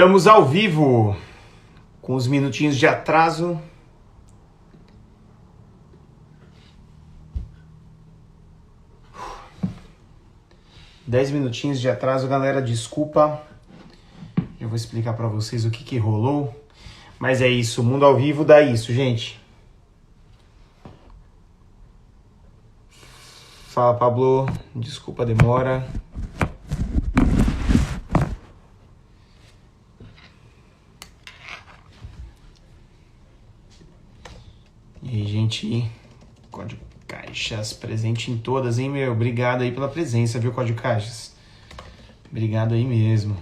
Estamos ao vivo, com os minutinhos de atraso. Dez minutinhos de atraso, galera, desculpa. Eu vou explicar para vocês o que rolou. Mas é isso, o mundo ao vivo dá isso, gente. Fala, Pablo. Desculpa a demora. E aí, gente, Código Caixas presente em todas, hein, meu? Obrigado aí pela presença, viu, Código Caixas? Obrigado aí mesmo.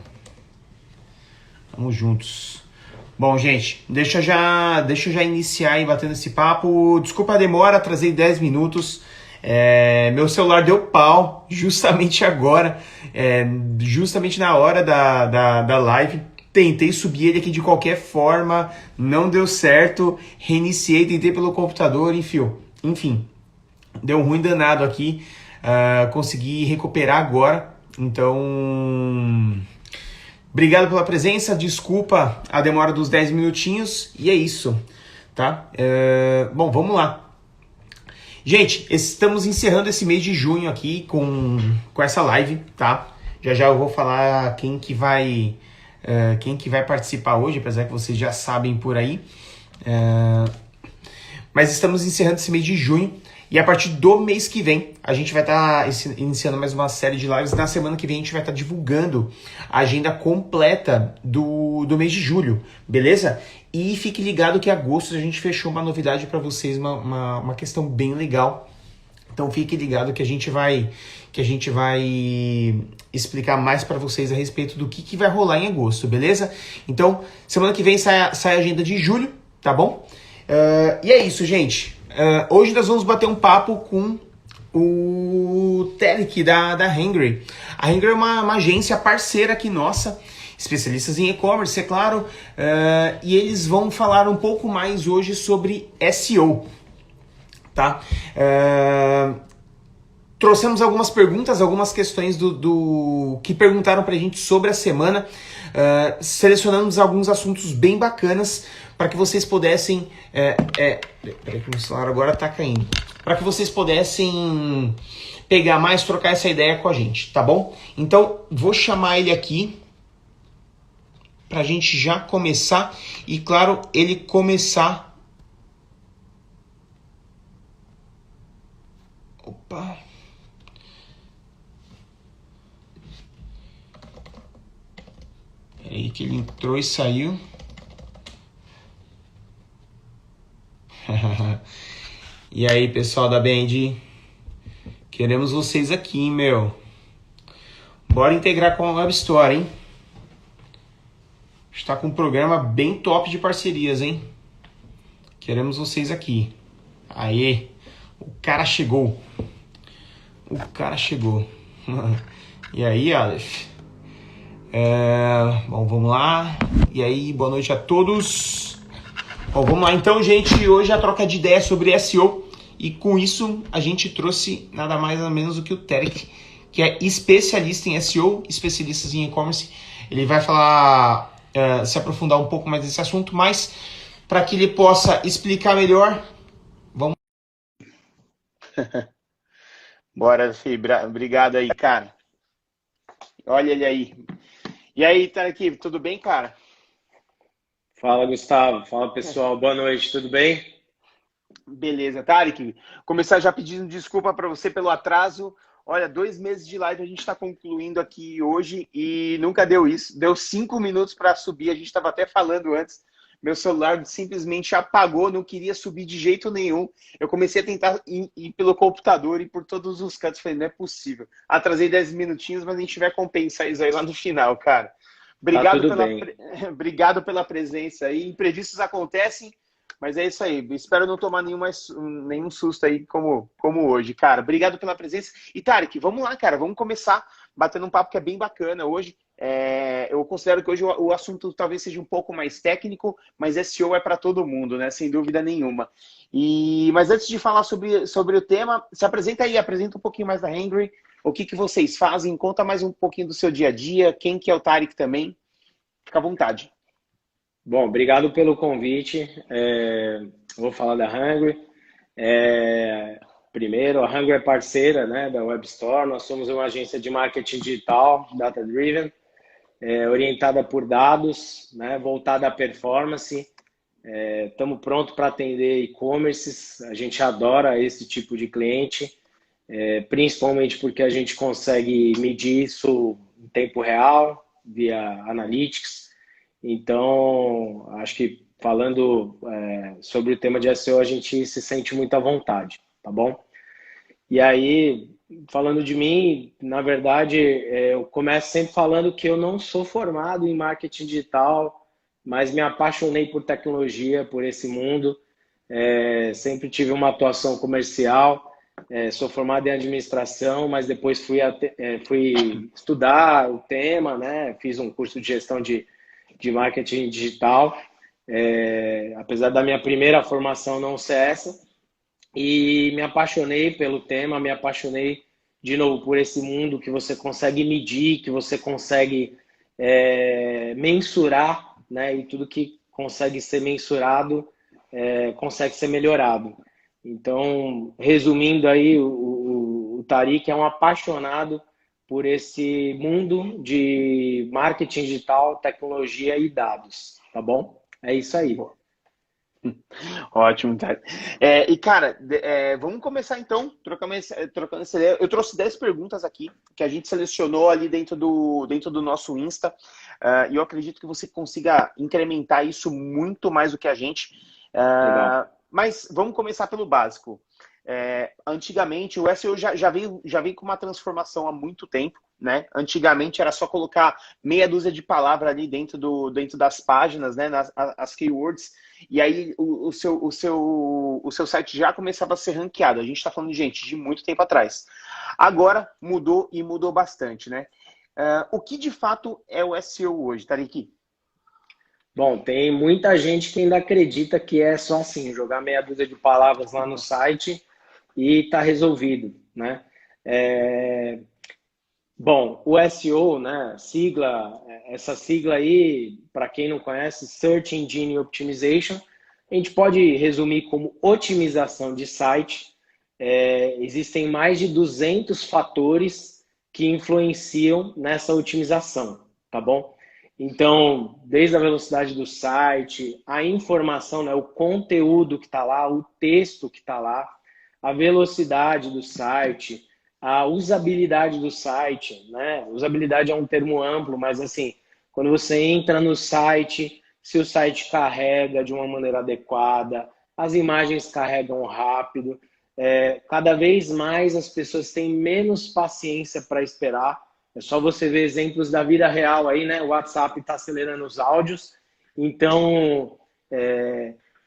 Tamo juntos. Bom, gente, deixa eu já iniciar aí batendo esse papo. Desculpa a demora, atrasei 10 minutos. Meu celular deu pau justamente agora, justamente na hora da live. Tentei subir ele aqui de qualquer forma, não deu certo, reiniciei, tentei pelo computador, enfim, deu um ruim danado aqui, consegui recuperar agora, então, obrigado pela presença, desculpa a demora dos 10 minutinhos, e é isso, tá? Bom, vamos lá. Gente, estamos encerrando esse mês de junho aqui com essa live, tá? Já eu vou falar quem que vai participar hoje, apesar que vocês já sabem por aí. Mas estamos encerrando esse mês de junho e a partir do mês que vem a gente vai estar iniciando mais uma série de lives. Na semana que vem a gente vai estar divulgando a agenda completa do mês de julho, beleza? E fique ligado que em agosto a gente fechou uma novidade para vocês, uma questão bem legal. Então fique ligado que a gente vai explicar mais para vocês a respeito do que vai rolar em agosto, beleza? Então, semana que vem sai a agenda de julho, tá bom? E é isso, gente. Hoje nós vamos bater um papo com o Tarek da Hangry. A Hangry é uma agência parceira aqui nossa, especialistas em e-commerce, é claro, e eles vão falar um pouco mais hoje sobre SEO, tá? Trouxemos algumas perguntas, algumas questões do que perguntaram pra gente sobre a semana. Selecionamos alguns assuntos bem bacanas para que vocês pudessem... Peraí que meu celular agora tá caindo. Para que vocês pudessem pegar mais, trocar essa ideia com a gente, tá bom? Então, vou chamar ele aqui pra gente já começar. E, claro, ele começar... Opa... Peraí que ele entrou e saiu. E aí, pessoal da Band? Queremos vocês aqui, hein, meu. Bora integrar com a Web Store, hein? Está com um programa bem top de parcerias, hein? Queremos vocês aqui. Aê! O cara chegou. E aí, Aleph? Bom, vamos lá. E aí, boa noite a todos. Bom, vamos lá então, gente. Hoje a troca de ideia sobre SEO. E com isso a gente trouxe nada mais nada menos do que o Tarek, que é especialista em SEO, especialista em e-commerce. Ele vai falar, se aprofundar um pouco mais nesse assunto, mas para que ele possa explicar melhor, vamos. Bora, Fih. Obrigado aí, cara. Olha ele aí. E aí, Tarek, tudo bem, cara? Fala, Gustavo. Fala, pessoal. Boa noite, tudo bem? Beleza, Tarek. Começar já pedindo desculpa para você pelo atraso. Olha, 2 meses de live a gente está concluindo aqui hoje e nunca deu isso. Deu 5 minutos para subir, a gente estava até falando antes. Meu celular simplesmente apagou, não queria subir de jeito nenhum. Eu comecei a tentar ir pelo computador e por todos os cantos. Falei, não é possível. Atrasei 10 minutinhos, mas a gente vai compensar isso aí lá no final, cara. Tá tudo bem. Obrigado pela presença aí. Imprevistos acontecem, mas é isso aí. Espero não tomar nenhum susto aí como hoje, cara. Obrigado pela presença. E, Tarek, vamos lá, cara. Vamos começar batendo um papo que é bem bacana hoje. Eu considero que hoje o assunto talvez seja um pouco mais técnico, mas SEO é para todo mundo, né? Sem dúvida nenhuma. Mas antes de falar sobre o tema, se apresenta aí, apresenta um pouquinho mais da Hangry, o que vocês fazem, conta mais um pouquinho do seu dia a dia, quem que é o Tarek também. Fica à vontade. Bom, obrigado pelo convite. Vou falar da Hungry. Primeiro, a Hungry é parceira, né, da Web Store. Nós somos uma agência de marketing digital, data-driven, orientada por dados, né, voltada à performance. Estamos prontos para atender e-commerces. A gente adora esse tipo de cliente, principalmente porque a gente consegue medir isso em tempo real, via Analytics. Então, acho que falando sobre o tema de SEO, a gente se sente muito à vontade, tá bom? E aí, falando de mim, na verdade, eu começo sempre falando que eu não sou formado em marketing digital, mas me apaixonei por tecnologia, por esse mundo. Sempre tive uma atuação comercial. Sou formado em administração, mas depois fui estudar o tema, né? Fiz um curso de gestão de marketing digital, apesar da minha primeira formação não ser essa, e me apaixonei pelo tema, me apaixonei de novo por esse mundo que você consegue medir, que você consegue mensurar, né? E tudo que consegue ser mensurado consegue ser melhorado. Então, resumindo aí, o Tariq é um apaixonado por esse mundo de marketing digital, tecnologia e dados, tá bom? É isso aí. Ótimo, cara. Cara, vamos começar então, trocando essa ideia. Eu trouxe 10 perguntas aqui, que a gente selecionou ali dentro do nosso Insta, e eu acredito que você consiga incrementar isso muito mais do que a gente. Legal. Mas vamos começar pelo básico. Antigamente, o SEO já veio com uma transformação há muito tempo, né? Antigamente era só colocar meia dúzia de palavras ali dentro das páginas, né? As keywords, e aí o seu site já começava a ser ranqueado. A gente está falando, gente, de muito tempo atrás. Agora mudou e mudou bastante, né? O que de fato é o SEO hoje, Tariq? Bom, tem muita gente que ainda acredita que é só assim, jogar meia dúzia de palavras lá no site e tá resolvido, né? Bom, o SEO, né, essa sigla aí, para quem não conhece, Search Engine Optimization, a gente pode resumir como otimização de site. Existem mais de 200 fatores que influenciam nessa otimização, tá bom? Então, desde a velocidade do site, a informação, né, o conteúdo que está lá, o texto que está lá, a velocidade do site, a usabilidade do site, né? Usabilidade é um termo amplo, mas assim, quando você entra no site, se o site carrega de uma maneira adequada, as imagens carregam rápido, cada vez mais as pessoas têm menos paciência para esperar. É só você ver exemplos da vida real aí, né? O WhatsApp está acelerando os áudios, então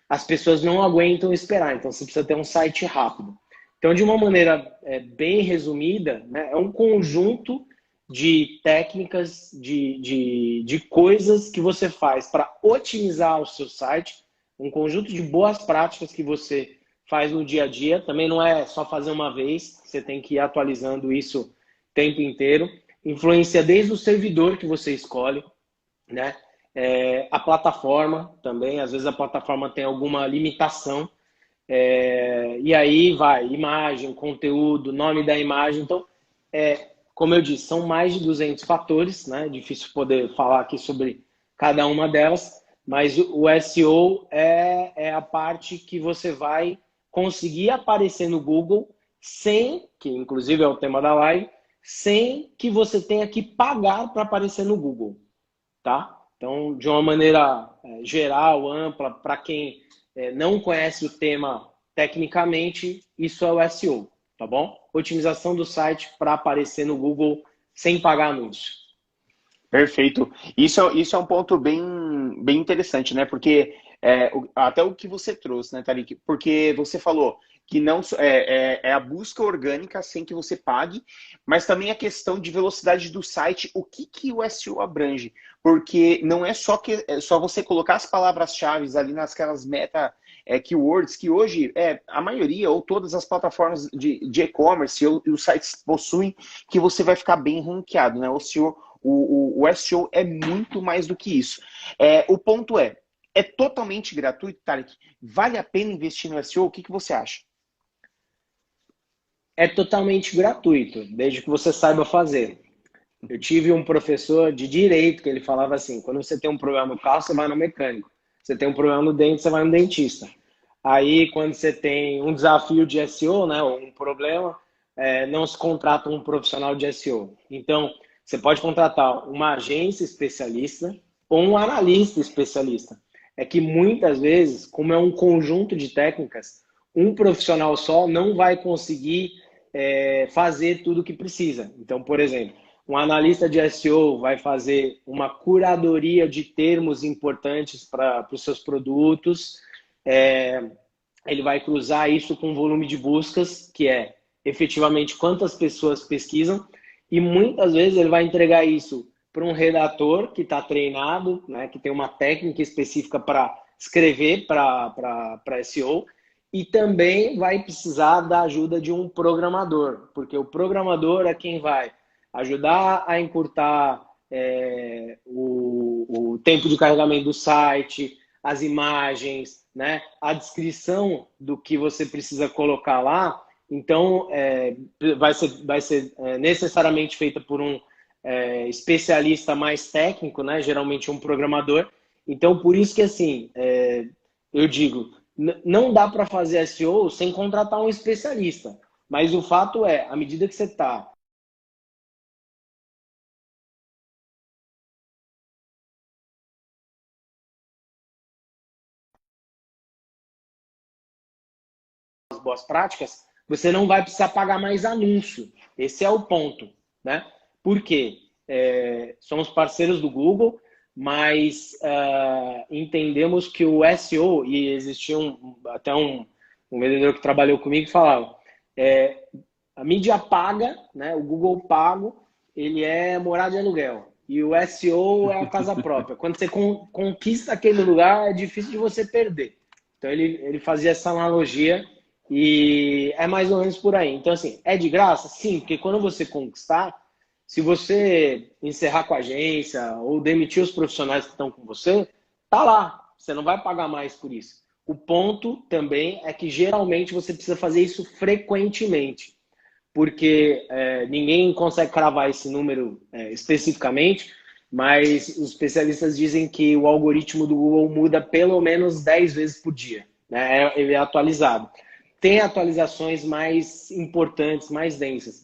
as pessoas não aguentam esperar, então você precisa ter um site rápido. Então, de uma maneira bem resumida, né, é um conjunto de técnicas, de coisas que você faz para otimizar o seu site, um conjunto de boas práticas que você faz no dia a dia. Também não é só fazer uma vez, você tem que ir atualizando isso o tempo inteiro. Influencia desde o servidor que você escolhe, né? A plataforma também, às vezes a plataforma tem alguma limitação. E aí vai imagem, conteúdo, nome da imagem. Então, como eu disse, são mais de 200 fatores, né? Difícil poder falar aqui sobre cada uma delas, mas o SEO é a parte que você vai conseguir aparecer no Google sem, que inclusive é o tema da live, sem que você tenha que pagar para aparecer no Google, tá? Então, de uma maneira geral, ampla, para quem não conhece o tema tecnicamente, isso é o SEO, tá bom? Otimização do site para aparecer no Google sem pagar anúncio. Perfeito. Isso é um ponto bem interessante, né? Porque até o que você trouxe, né, Tariq? Porque você falou que não é a busca orgânica sem que você pague, mas também a questão de velocidade do site, o que o SEO abrange? Porque não é só você colocar as palavras-chave ali nasquelas keywords que hoje a maioria ou todas as plataformas de e-commerce e os sites possuem, que você vai ficar bem ranqueado, né? O SEO O SEO é muito mais do que isso. O ponto é totalmente gratuito, Tarek? Vale a pena investir no SEO? O que você acha? É totalmente gratuito, desde que você saiba fazer. Eu tive um professor de direito que ele falava assim, quando você tem um problema no carro, você vai no mecânico. Você tem um problema no dente, você vai no dentista. Aí, quando você tem um desafio de SEO, né, ou um problema, não se contrata um profissional de SEO. Então, você pode contratar uma agência especialista ou um analista especialista. É que muitas vezes, como é um conjunto de técnicas, um profissional só não vai conseguir fazer tudo o que precisa. Então, por exemplo, um analista de SEO vai fazer uma curadoria de termos importantes para os seus produtos. Ele vai cruzar isso com o volume de buscas, que é efetivamente quantas pessoas pesquisam, e muitas vezes ele vai entregar isso para um redator que está treinado, né, que tem uma técnica específica para escrever para SEO, e também vai precisar da ajuda de um programador, porque o programador é quem vai ajudar a encurtar o tempo de carregamento do site, as imagens, né, a descrição do que você precisa colocar lá. Então, vai ser necessariamente feita por um especialista mais técnico, né, geralmente um programador. Então, por isso que, assim, eu digo, não dá para fazer SEO sem contratar um especialista. Mas o fato é, à medida que você está boas práticas, você não vai precisar pagar mais anúncio. Esse é o ponto, né? Por quê? Somos parceiros do Google, mas entendemos que o SEO, e existia até um vendedor que trabalhou comigo que falava, a mídia paga, né? O Google pago, ele é morar de aluguel. E o SEO é a casa própria. Quando você conquista aquele lugar, é difícil de você perder. Então, ele fazia essa analogia e é mais ou menos por aí. Então, assim, é de graça? Sim, porque quando você conquistar, se você encerrar com a agência ou demitir os profissionais que estão com você, tá lá. Você não vai pagar mais por isso. O ponto também é que geralmente você precisa fazer isso frequentemente, porque ninguém consegue cravar esse número especificamente, mas os especialistas dizem que o algoritmo do Google muda pelo menos 10 vezes por dia, né? Ele é atualizado. Tem atualizações mais importantes, mais densas.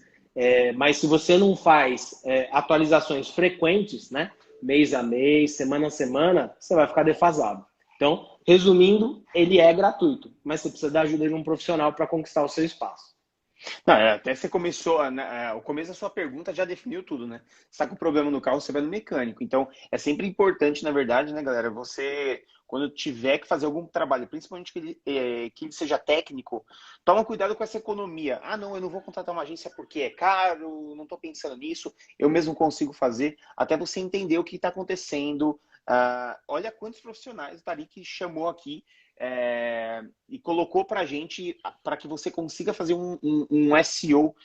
Mas se você não faz atualizações frequentes, né, mês a mês, semana a semana, você vai ficar defasado. Então, resumindo, ele é gratuito, mas você precisa da ajuda de um profissional para conquistar o seu espaço. Não, até você começou, né, o começo da sua pergunta já definiu tudo, né? Você está com problema no carro, você vai no mecânico. Então, é sempre importante, na verdade, né, galera, você, quando tiver que fazer algum trabalho, principalmente que ele seja técnico, toma cuidado com essa economia. Ah, não, eu não vou contratar uma agência porque é caro, não estou pensando nisso, eu mesmo consigo fazer, até você entender o que está acontecendo. Olha quantos profissionais o Tarek chamou aqui e colocou para a gente para que você consiga fazer um SEO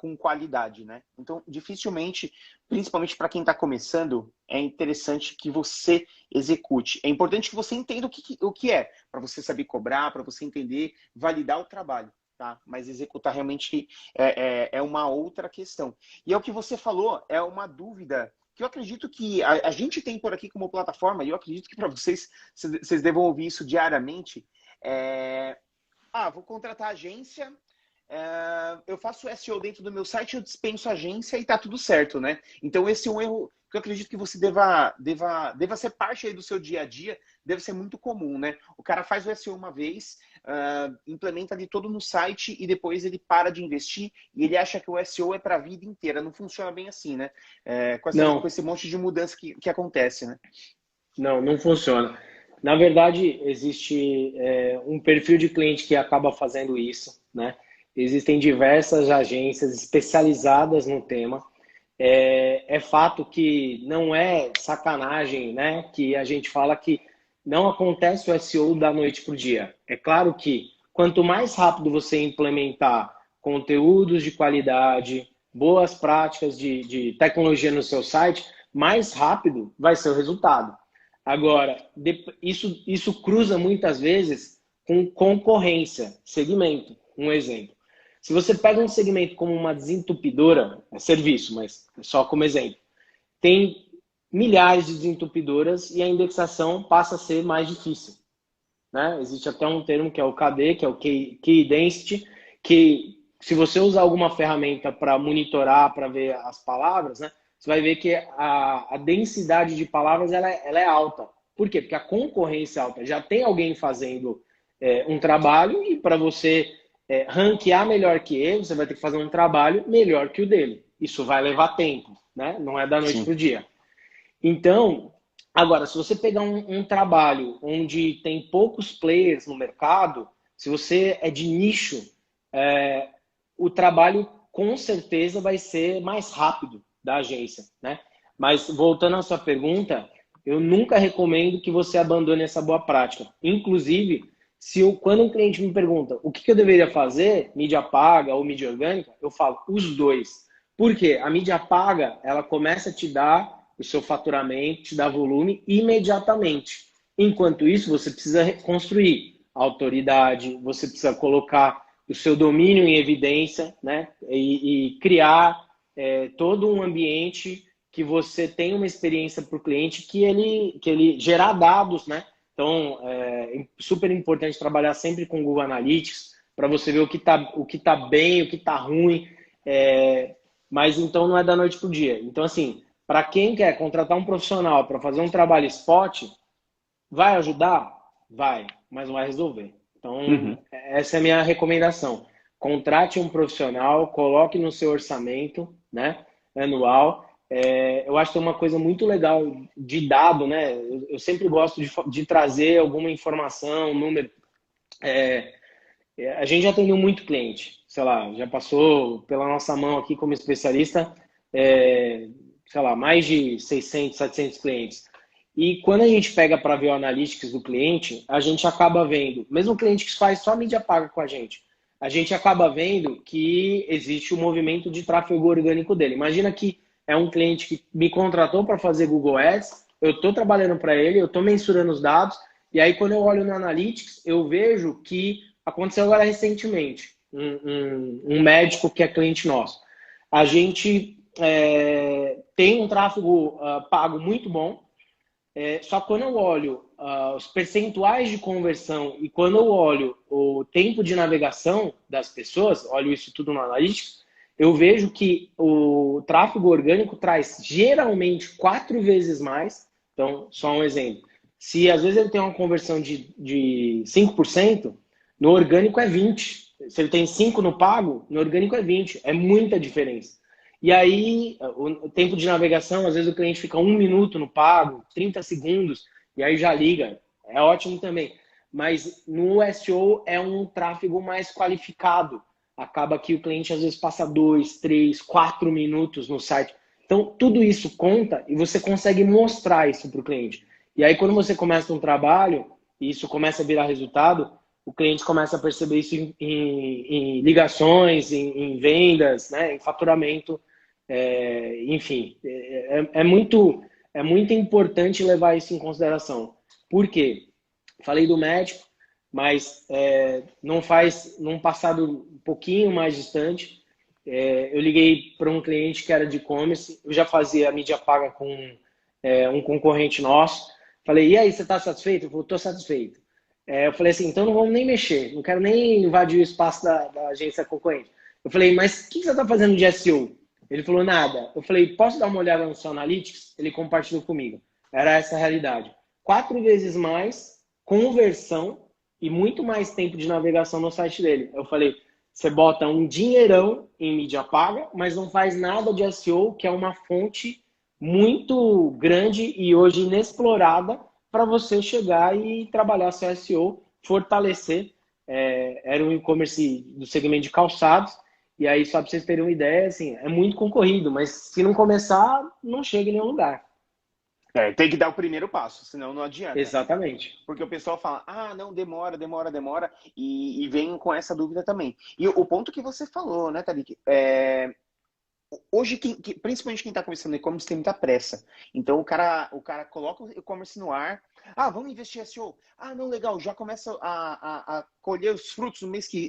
com qualidade, né? Então, dificilmente, principalmente para quem está começando, é interessante que você execute. É importante que você entenda o que é, para você saber cobrar, para você entender, validar o trabalho. Tá? Mas executar realmente é uma outra questão. E é o que você falou, é uma dúvida que eu acredito que a gente tem por aqui como plataforma, e eu acredito que para vocês devam ouvir isso diariamente. Vou contratar agência, eu faço SEO dentro do meu site, eu dispenso a agência e tá tudo certo, né? Então esse é um erro que eu acredito que você deva ser parte aí do seu dia a dia, deve ser muito comum, né? O cara faz o SEO uma vez, implementa ali todo no site e depois ele para de investir e ele acha que o SEO é para a vida inteira. Não funciona bem assim, né? Com esse monte de mudança que acontece, né? Não funciona. Na verdade, existe um perfil de cliente que acaba fazendo isso, né? Existem diversas agências especializadas no tema. É fato que não é sacanagem, né? Que a gente fala que não acontece o SEO da noite para o dia. É claro que quanto mais rápido você implementar conteúdos de qualidade, boas práticas de tecnologia no seu site, mais rápido vai ser o resultado. Agora, isso cruza muitas vezes com concorrência, segmento. Um exemplo. Se você pega um segmento como uma desentupidora, é serviço, mas só como exemplo, tem milhares de desentupidoras e a indexação passa a ser mais difícil. Né? Existe até um termo que é o KD, que é o Key Density, que se você usar alguma ferramenta para monitorar, para ver as palavras, né, você vai ver que a densidade de palavras ela é alta. Por quê? Porque a concorrência é alta. Já tem alguém fazendo um trabalho e para você ranquear melhor que ele, você vai ter que fazer um trabalho melhor que o dele. Isso vai levar tempo, né? Não é da noite para o dia. Então, agora, se você pegar um trabalho onde tem poucos players no mercado, se você é de nicho, o trabalho com certeza vai ser mais rápido da agência, né? Mas voltando à sua pergunta, eu nunca recomendo que você abandone essa boa prática. Inclusive, quando um cliente me pergunta o que eu deveria fazer, mídia paga ou mídia orgânica, eu falo os dois. Por quê? A mídia paga, ela começa a te dar o seu faturamento, te dá volume imediatamente. Enquanto isso, você precisa construir autoridade, você precisa colocar o seu domínio em evidência, né? E criar todo um ambiente que você tenha uma experiência para o cliente que ele gerar dados, né? Então, é super importante trabalhar sempre com o Google Analytics para você ver o que tá bem, o que está ruim. Mas então não é da noite para o dia. Então, assim, para quem quer contratar um profissional para fazer um trabalho spot, vai ajudar? Vai, mas não vai resolver. Então, essa é a minha recomendação. Contrate um profissional, coloque no seu orçamento, né, anual. Eu acho que tem uma coisa muito legal de dado, né? Eu sempre gosto de trazer alguma informação, número. A gente já atendeu muito cliente, sei lá, já passou pela nossa mão aqui como especialista, sei lá, mais de 600, 700 clientes. E quando a gente pega para ver o analytics do cliente, a gente acaba vendo, mesmo o cliente que faz só mídia paga com a gente acaba vendo que existe o movimento de tráfego orgânico dele. Imagina que é um cliente que me contratou para fazer Google Ads, eu estou trabalhando para ele, eu estou mensurando os dados, e aí quando eu olho no Analytics, eu vejo que aconteceu agora recentemente, um médico que é cliente nosso. A gente tem um tráfego pago muito bom, só que quando eu olho os percentuais de conversão e quando eu olho o tempo de navegação das pessoas, olho isso tudo no Analytics, eu vejo que o tráfego orgânico traz geralmente 4 vezes mais. Então, só um exemplo. Se às vezes ele tem uma conversão de 5%, no orgânico é 20%. Se ele tem 5% no pago, no orgânico é 20%. É muita diferença. E aí, o tempo de navegação, às vezes o cliente fica 1 minuto no pago, 30 segundos, e aí já liga. É ótimo também. Mas no SEO é um tráfego mais qualificado. Acaba que o cliente às vezes passa 2, 3, 4 minutos no site. Então, tudo isso conta e você consegue mostrar isso para o cliente. E aí, quando você começa um trabalho e isso começa a virar resultado, o cliente começa a perceber isso em ligações, em vendas, né, em faturamento. Enfim, é muito importante levar isso em consideração. Por quê? Falei do médico, mas num passado um pouquinho mais distante, eu liguei para um cliente que era de e-commerce, eu já fazia a mídia paga com um concorrente nosso. Falei, e aí, você está satisfeito? Ele falou, estou satisfeito. Eu falei assim, então não vamos nem mexer, não quero nem invadir o espaço da agência concorrente. Eu falei, mas o que você está fazendo de SEO? Ele falou, nada. Eu falei, posso dar uma olhada no seu Analytics? Ele compartilhou comigo. Era essa a realidade. 4 vezes mais conversão e muito mais tempo de navegação no site dele. Eu falei, você bota um dinheirão em mídia paga, mas não faz nada de SEO, que é uma fonte muito grande e hoje inexplorada para você chegar e trabalhar seu SEO, fortalecer. Era um e-commerce do segmento de calçados. E aí, só para vocês terem uma ideia, assim, é muito concorrido, mas se não começar, não chega em nenhum lugar. Tem que dar o primeiro passo, senão não adianta. Exatamente. Porque o pessoal fala, não, demora, e vem com essa dúvida também. E o ponto que você falou, né, Tariq, hoje, principalmente quem está começando e-commerce tem muita pressa. Então o cara coloca o e-commerce no ar. Ah, vamos investir em SEO. Ah, não, legal, já começa a colher os frutos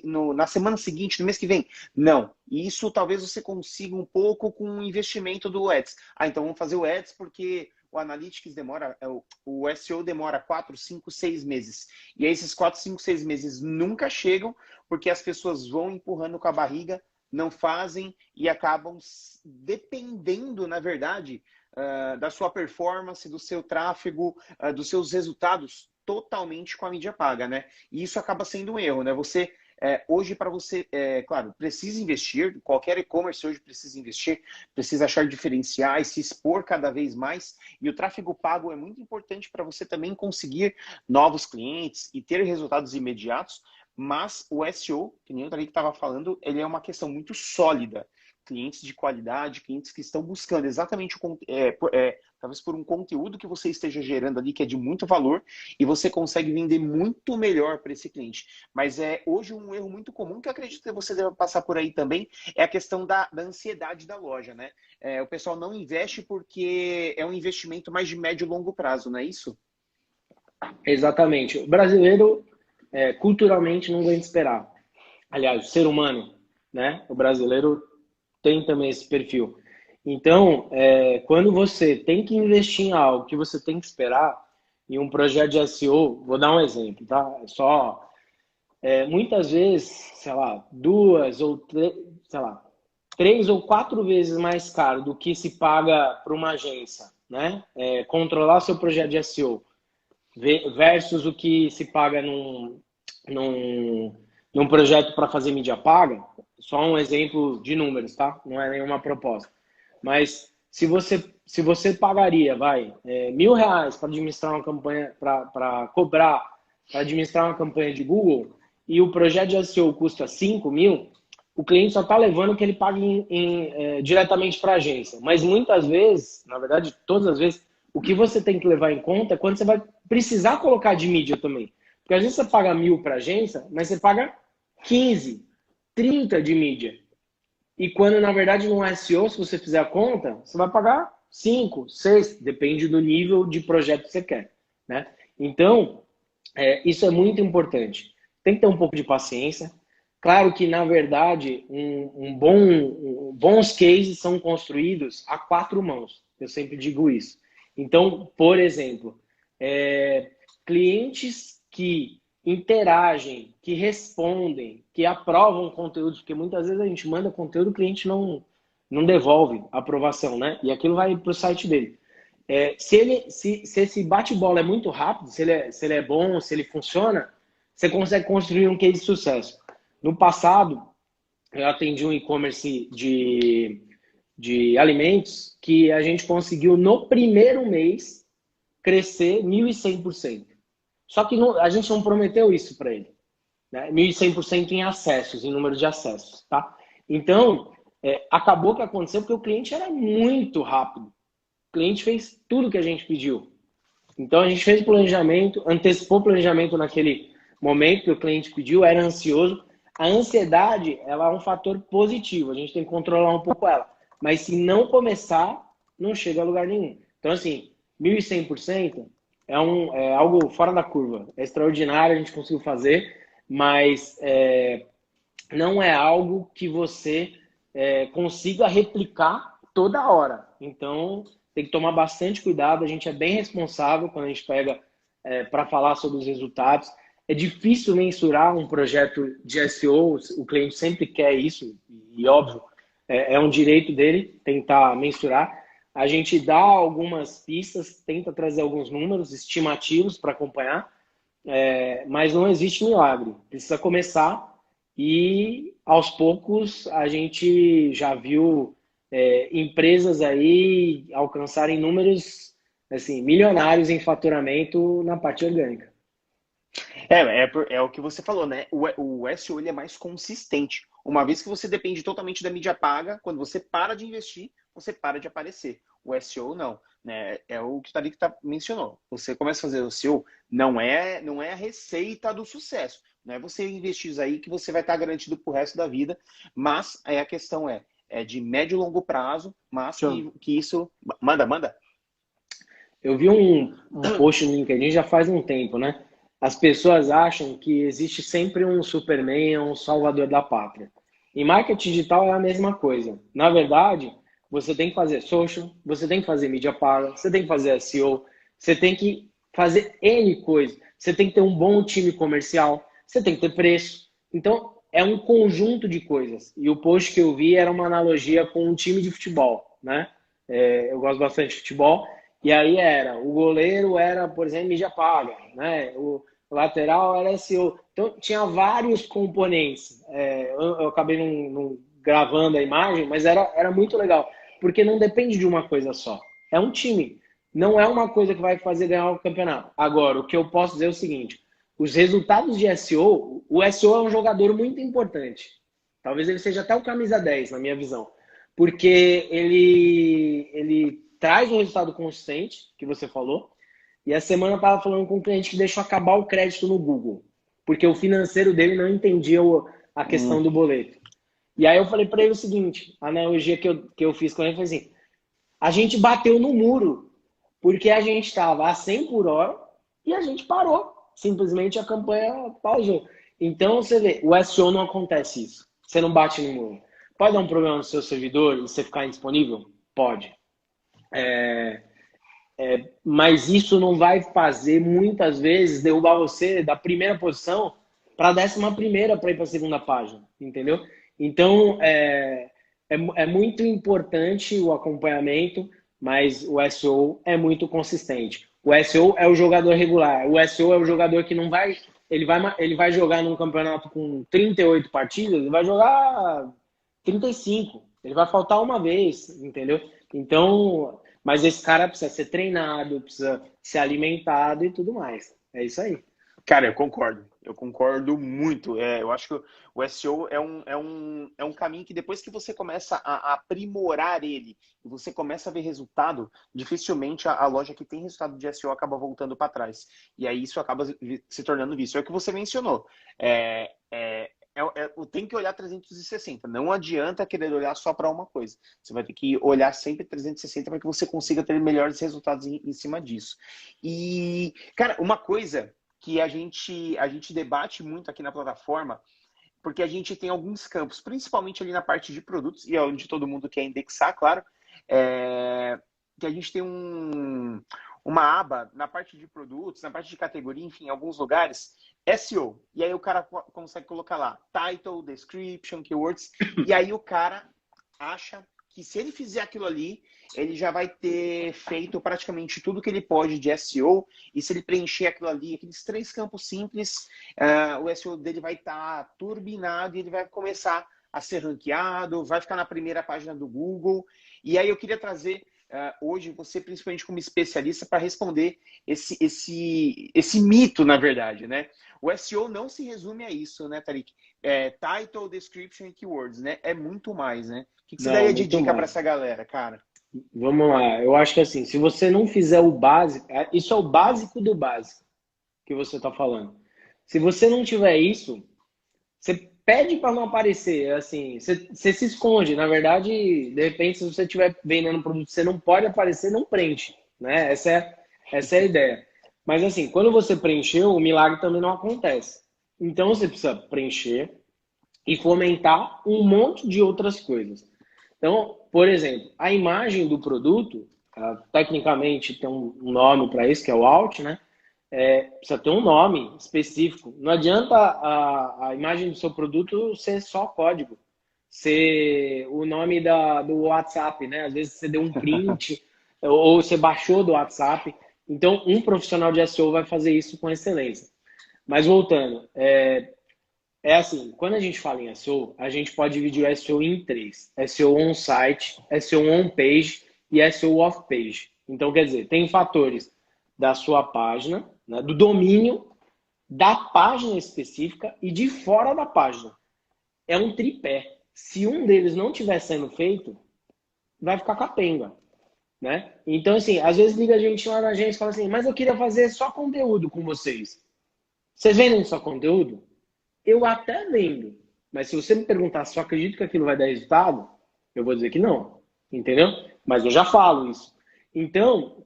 na semana seguinte, no mês que vem. Não, isso talvez você consiga um pouco com o investimento do Ads. Ah, então vamos fazer o Ads porque o Analytics demora, o SEO demora 4, 5, 6 meses. E aí esses 4, 5, 6 meses nunca chegam porque as pessoas vão empurrando com a barriga, não fazem e acabam dependendo, na verdade, da sua performance, do seu tráfego, dos seus resultados totalmente com a mídia paga, né? E isso acaba sendo um erro, né? Hoje, para você, claro, precisa investir, qualquer e-commerce hoje precisa investir, precisa achar diferenciais, se expor cada vez mais, e o tráfego pago é muito importante para você também conseguir novos clientes e ter resultados imediatos, mas o SEO, que nem o Tariq estava falando, ele é uma questão muito sólida. Clientes de qualidade, clientes que estão buscando exatamente talvez por um conteúdo que você esteja gerando ali, que é de muito valor, e você consegue vender muito melhor para esse cliente. Mas hoje um erro muito comum, que eu acredito que você deve passar por aí também, é a questão da ansiedade da loja, né? O pessoal não investe porque é um investimento mais de médio e longo prazo, não é isso? Exatamente. O brasileiro, culturalmente, não aguenta esperar. Aliás, o ser humano, né? O brasileiro tem também esse perfil. Então, quando você tem que investir em algo que você tem que esperar, em um projeto de SEO, vou dar um exemplo, tá? Muitas vezes, sei lá, três ou quatro vezes mais caro do que se paga para uma agência, né? Controlar seu projeto de SEO versus o que se paga num projeto para fazer mídia paga. Só um exemplo de números, tá? Não é nenhuma proposta. Mas se você pagaria, R$ 1.000 para administrar uma campanha, para cobrar, para administrar uma campanha de Google, e o projeto de SEO custa 5.000, o cliente só está levando o que ele paga diretamente para a agência. Mas muitas vezes, na verdade, todas as vezes, o que você tem que levar em conta é quando você vai precisar colocar de mídia também. Porque às vezes você paga 1.000 para a agência, mas você paga 15, 30 de mídia. E quando, na verdade, no SEO, se você fizer a conta, você vai pagar 5, 6, depende do nível de projeto que você quer, né? Então, isso é muito importante. Tem que ter um pouco de paciência. Claro que, na verdade, bons cases são construídos a 4 mãos. Eu sempre digo isso. Então, por exemplo, clientes que interagem, que respondem, que aprovam conteúdos, porque muitas vezes a gente manda conteúdo e o cliente não devolve a aprovação, né? E aquilo vai para o site dele. Se esse bate-bola é muito rápido, se ele é bom, se ele funciona, você consegue construir um case de sucesso. No passado, eu atendi um e-commerce de alimentos que a gente conseguiu, no primeiro mês, crescer 1.100%. Só que a gente não prometeu isso para ele, né? 1.100% em acessos, em número de acessos, tá? Então, acabou que aconteceu porque o cliente era muito rápido. O cliente fez tudo que a gente pediu. Então, a gente fez o planejamento, antecipou o planejamento naquele momento que o cliente pediu, era ansioso. A ansiedade, ela é um fator positivo, a gente tem que controlar um pouco ela. Mas se não começar, não chega a lugar nenhum. Então, assim, 1.100% é algo fora da curva. É extraordinário, a gente conseguiu fazer, mas não é algo que você consiga replicar toda hora. Então, tem que tomar bastante cuidado. A gente é bem responsável quando a gente pega para falar sobre os resultados. É difícil mensurar um projeto de SEO, o cliente sempre quer isso, e óbvio, é um direito dele tentar mensurar. A gente dá algumas pistas, tenta trazer alguns números estimativos para acompanhar, mas não existe milagre. Precisa começar e, aos poucos, a gente já viu empresas aí alcançarem números assim, milionários em faturamento na parte orgânica. É o que você falou, né? O SEO ele é mais consistente. Uma vez que você depende totalmente da mídia paga, quando você para de investir, você para de aparecer. O SEO não, né? É o que o Tariq mencionou. Você começa a fazer o SEO, não é a receita do sucesso. Não é você investir aí que você vai estar garantido pro resto da vida. Mas a questão de médio e longo prazo, mas Show. que isso... Manda. Eu vi um post no LinkedIn já faz um tempo, né? As pessoas acham que existe sempre um Superman, um salvador da pátria. Em marketing digital é a mesma coisa. Na verdade, você tem que fazer social, você tem que fazer mídia paga, você tem que fazer SEO, você tem que fazer N coisas. Você tem que ter um bom time comercial, você tem que ter preço. Então, é um conjunto de coisas. E o post que eu vi era uma analogia com um time de futebol, né? Eu gosto bastante de futebol. E aí o goleiro era, por exemplo, mídia paga, né? O lateral era SEO. Então, tinha vários componentes. Eu acabei não gravando a imagem, mas era muito legal. Porque não depende de uma coisa só. É um time. Não é uma coisa que vai fazer ganhar o campeonato. Agora, o que eu posso dizer é o seguinte. Os resultados de SEO, o SEO é um jogador muito importante. Talvez ele seja até o camisa 10, na minha visão. Porque ele traz um resultado consistente, que você falou. E a semana eu estava falando com um cliente que deixou acabar o crédito no Google. Porque o financeiro dele não entendia a questão do boleto. E aí eu falei para ele o seguinte, a analogia que eu fiz com ele foi assim, a gente bateu no muro, porque a gente estava a 100 por hora e a gente parou. Simplesmente a campanha pausou. Então, você vê, o SEO não acontece isso. Você não bate no muro. Pode dar um problema no seu servidor e você ficar indisponível? Pode. Mas isso não vai fazer, muitas vezes, derrubar você da primeira posição para a 11ª para ir para a segunda página. Entendeu? Então, é muito importante o acompanhamento, mas o SEO é muito consistente. O SEO é o jogador regular. O SEO é o jogador que não vai... Ele vai jogar num campeonato com 38 partidas, ele vai jogar 35. Ele vai faltar uma vez, entendeu? Então, mas esse cara precisa ser treinado, precisa ser alimentado e tudo mais. É isso aí. Cara, eu concordo muito. Eu acho que o SEO é um caminho que depois que você começa a aprimorar ele e você começa a ver resultado, dificilmente a loja que tem resultado de SEO acaba voltando para trás. E aí isso acaba se tornando vício. É o que você mencionou. Tem que olhar 360. Não adianta querer olhar só para uma coisa. Você vai ter que olhar sempre 360 para que você consiga ter melhores resultados em cima disso. E, cara, uma coisa que a gente debate muito aqui na plataforma, porque a gente tem alguns campos, principalmente ali na parte de produtos, e é onde todo mundo quer indexar, claro, que a gente tem uma aba na parte de produtos, na parte de categoria, enfim, em alguns lugares, SEO. E aí o cara consegue colocar lá title, description, keywords, e aí o cara acha que se ele fizer aquilo ali, ele já vai ter feito praticamente tudo que ele pode de SEO, e se ele preencher aquilo ali, aqueles 3 campos simples, o SEO dele vai estar turbinado e ele vai começar a ser ranqueado, vai ficar na primeira página do Google. E aí eu queria trazer hoje você, principalmente como especialista, para responder esse mito, na verdade, né? O SEO não se resume a isso, né, Tarik? Title, description e keywords, né? É muito mais, né? O que você daria de dica para essa galera, cara? Vamos lá. Eu acho que assim, se você não fizer o básico, isso é o básico do básico que você está falando. Se você não tiver isso, você pede para não aparecer, assim, você se esconde. Na verdade, de repente, se você estiver vendendo um produto que você não pode aparecer, não preenche, né? Essa é a ideia. Mas assim, quando você preencheu, o milagre também não acontece. Então você precisa preencher e fomentar um monte de outras coisas. Então, por exemplo, a imagem do produto, tecnicamente tem um nome para isso, que é o alt, né? Precisa ter um nome específico. Não adianta a imagem do seu produto ser só código, ser o nome do WhatsApp, né? Às vezes você deu um print ou você baixou do WhatsApp. Então, um profissional de SEO vai fazer isso com excelência. Mas voltando, assim, quando a gente fala em SEO, a gente pode dividir o SEO em 3. SEO on-site, SEO on-page e SEO off-page. Então, quer dizer, tem fatores da sua página, né, do domínio, da página específica e de fora da página. É um tripé. Se um deles não estiver sendo feito, vai ficar capenga, né? Então, assim, às vezes liga a gente lá na agência e fala assim, mas eu queria fazer só conteúdo com vocês. Vocês vendem só conteúdo? Eu até vendo. Mas se você me perguntar se eu acredito que aquilo vai dar resultado, Eu vou dizer que não, entendeu? Mas eu já falo isso. Então,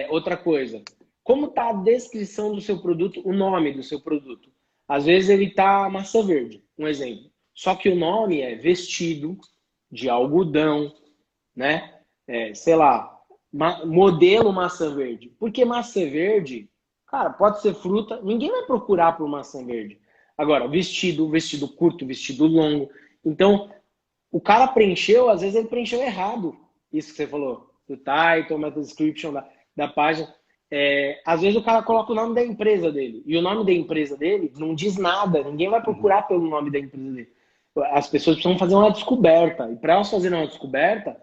outra coisa, como está a descrição do seu produto, o nome do seu produto? Às vezes ele está maçã verde, um exemplo. Só que o nome é vestido de algodão, né? Sei lá, modelo maçã verde. Porque maçã verde, cara, pode ser fruta, ninguém vai procurar por maçã verde. Agora, vestido curto, vestido longo. Então, o cara preencheu, às vezes ele preencheu errado. Isso que você falou, do title, meta description da página. Às vezes o cara coloca o nome da empresa dele. E o nome da empresa dele não diz nada. Ninguém vai procurar pelo nome da empresa dele. As pessoas precisam fazer uma descoberta. E para elas fazerem uma descoberta,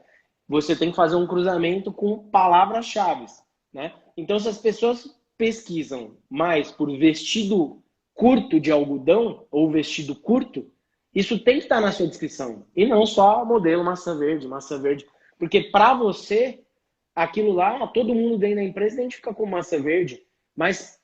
você tem que fazer um cruzamento com palavras-chave, né? Então, se as pessoas pesquisam mais por vestido curto de algodão ou vestido curto, isso tem que estar na sua descrição. E não só modelo maçã verde, maçã verde. Porque para você, aquilo lá, todo mundo dentro da empresa identifica como maçã verde. Mas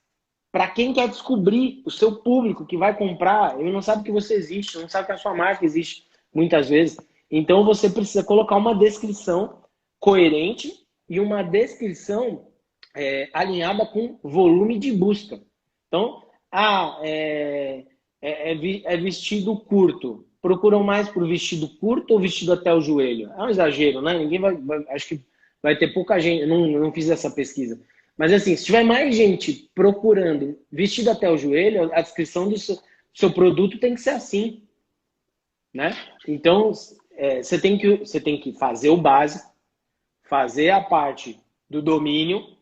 para quem quer descobrir o seu público que vai comprar, ele não sabe que você existe, não sabe que a sua marca existe, muitas vezes. Então você precisa colocar uma descrição coerente e uma descrição alinhada com volume de busca. Então, é vestido curto. Procuram mais por vestido curto ou vestido até o joelho? É um exagero, né? Ninguém acho que vai ter pouca gente. Não fiz essa pesquisa. Mas assim, se tiver mais gente procurando vestido até o joelho, a descrição do seu produto tem que ser assim, né? Então, você tem que fazer o básico, fazer a parte do domínio,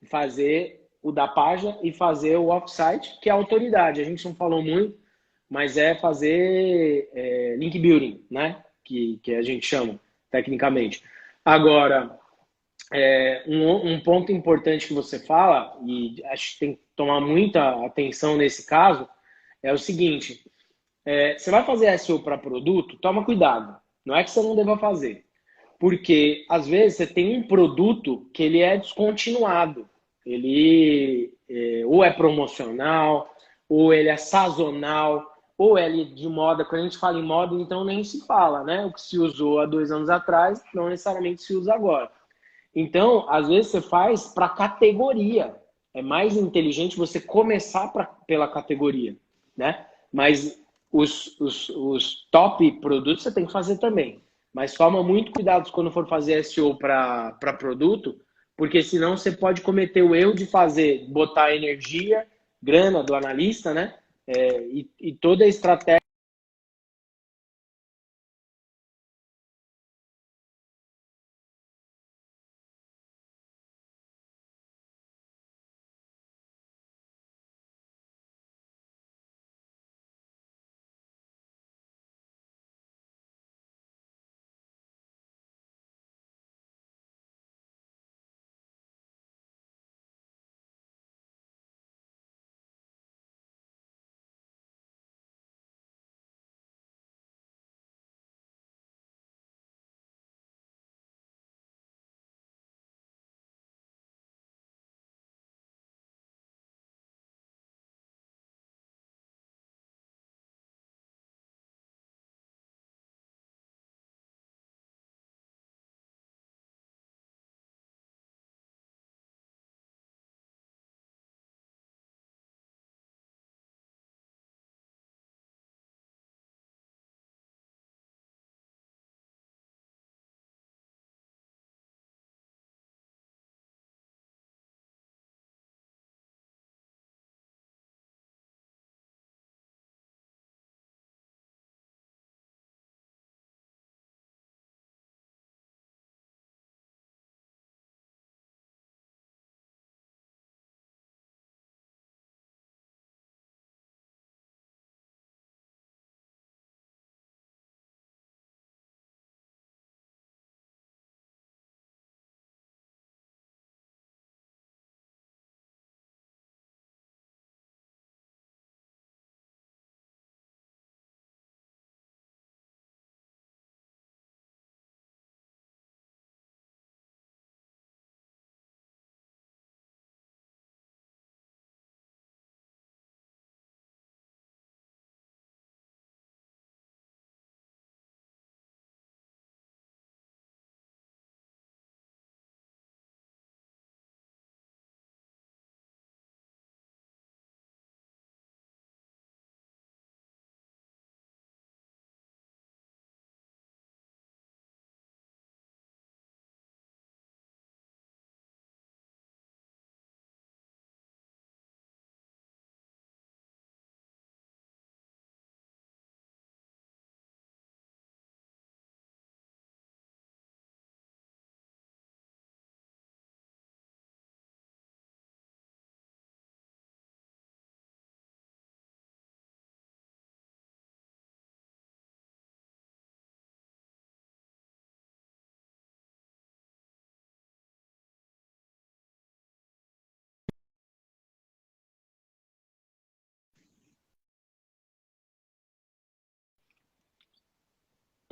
fazer o da página e fazer o offsite, que é a autoridade. A gente não falou muito, mas é fazer link building, né? Que a gente chama tecnicamente. Agora, um ponto importante que você fala, e acho que tem que tomar muita atenção nesse caso, é o seguinte: você vai fazer SEO para produto, toma cuidado. Não é que você não deva fazer. Porque, às vezes, você tem um produto que ele é descontinuado. Ele ou é promocional, ou ele é sazonal, ou ele é de moda. Quando a gente fala em moda, então nem se fala, né? O que se usou há 2 anos atrás, não necessariamente se usa agora. Então, às vezes você faz para categoria. É mais inteligente você começar pela categoria, né? Mas os top produtos você tem que fazer também. Mas toma muito cuidado quando for fazer SEO para produto, porque senão você pode cometer o erro de botar energia, grana do analista, né? E toda a estratégia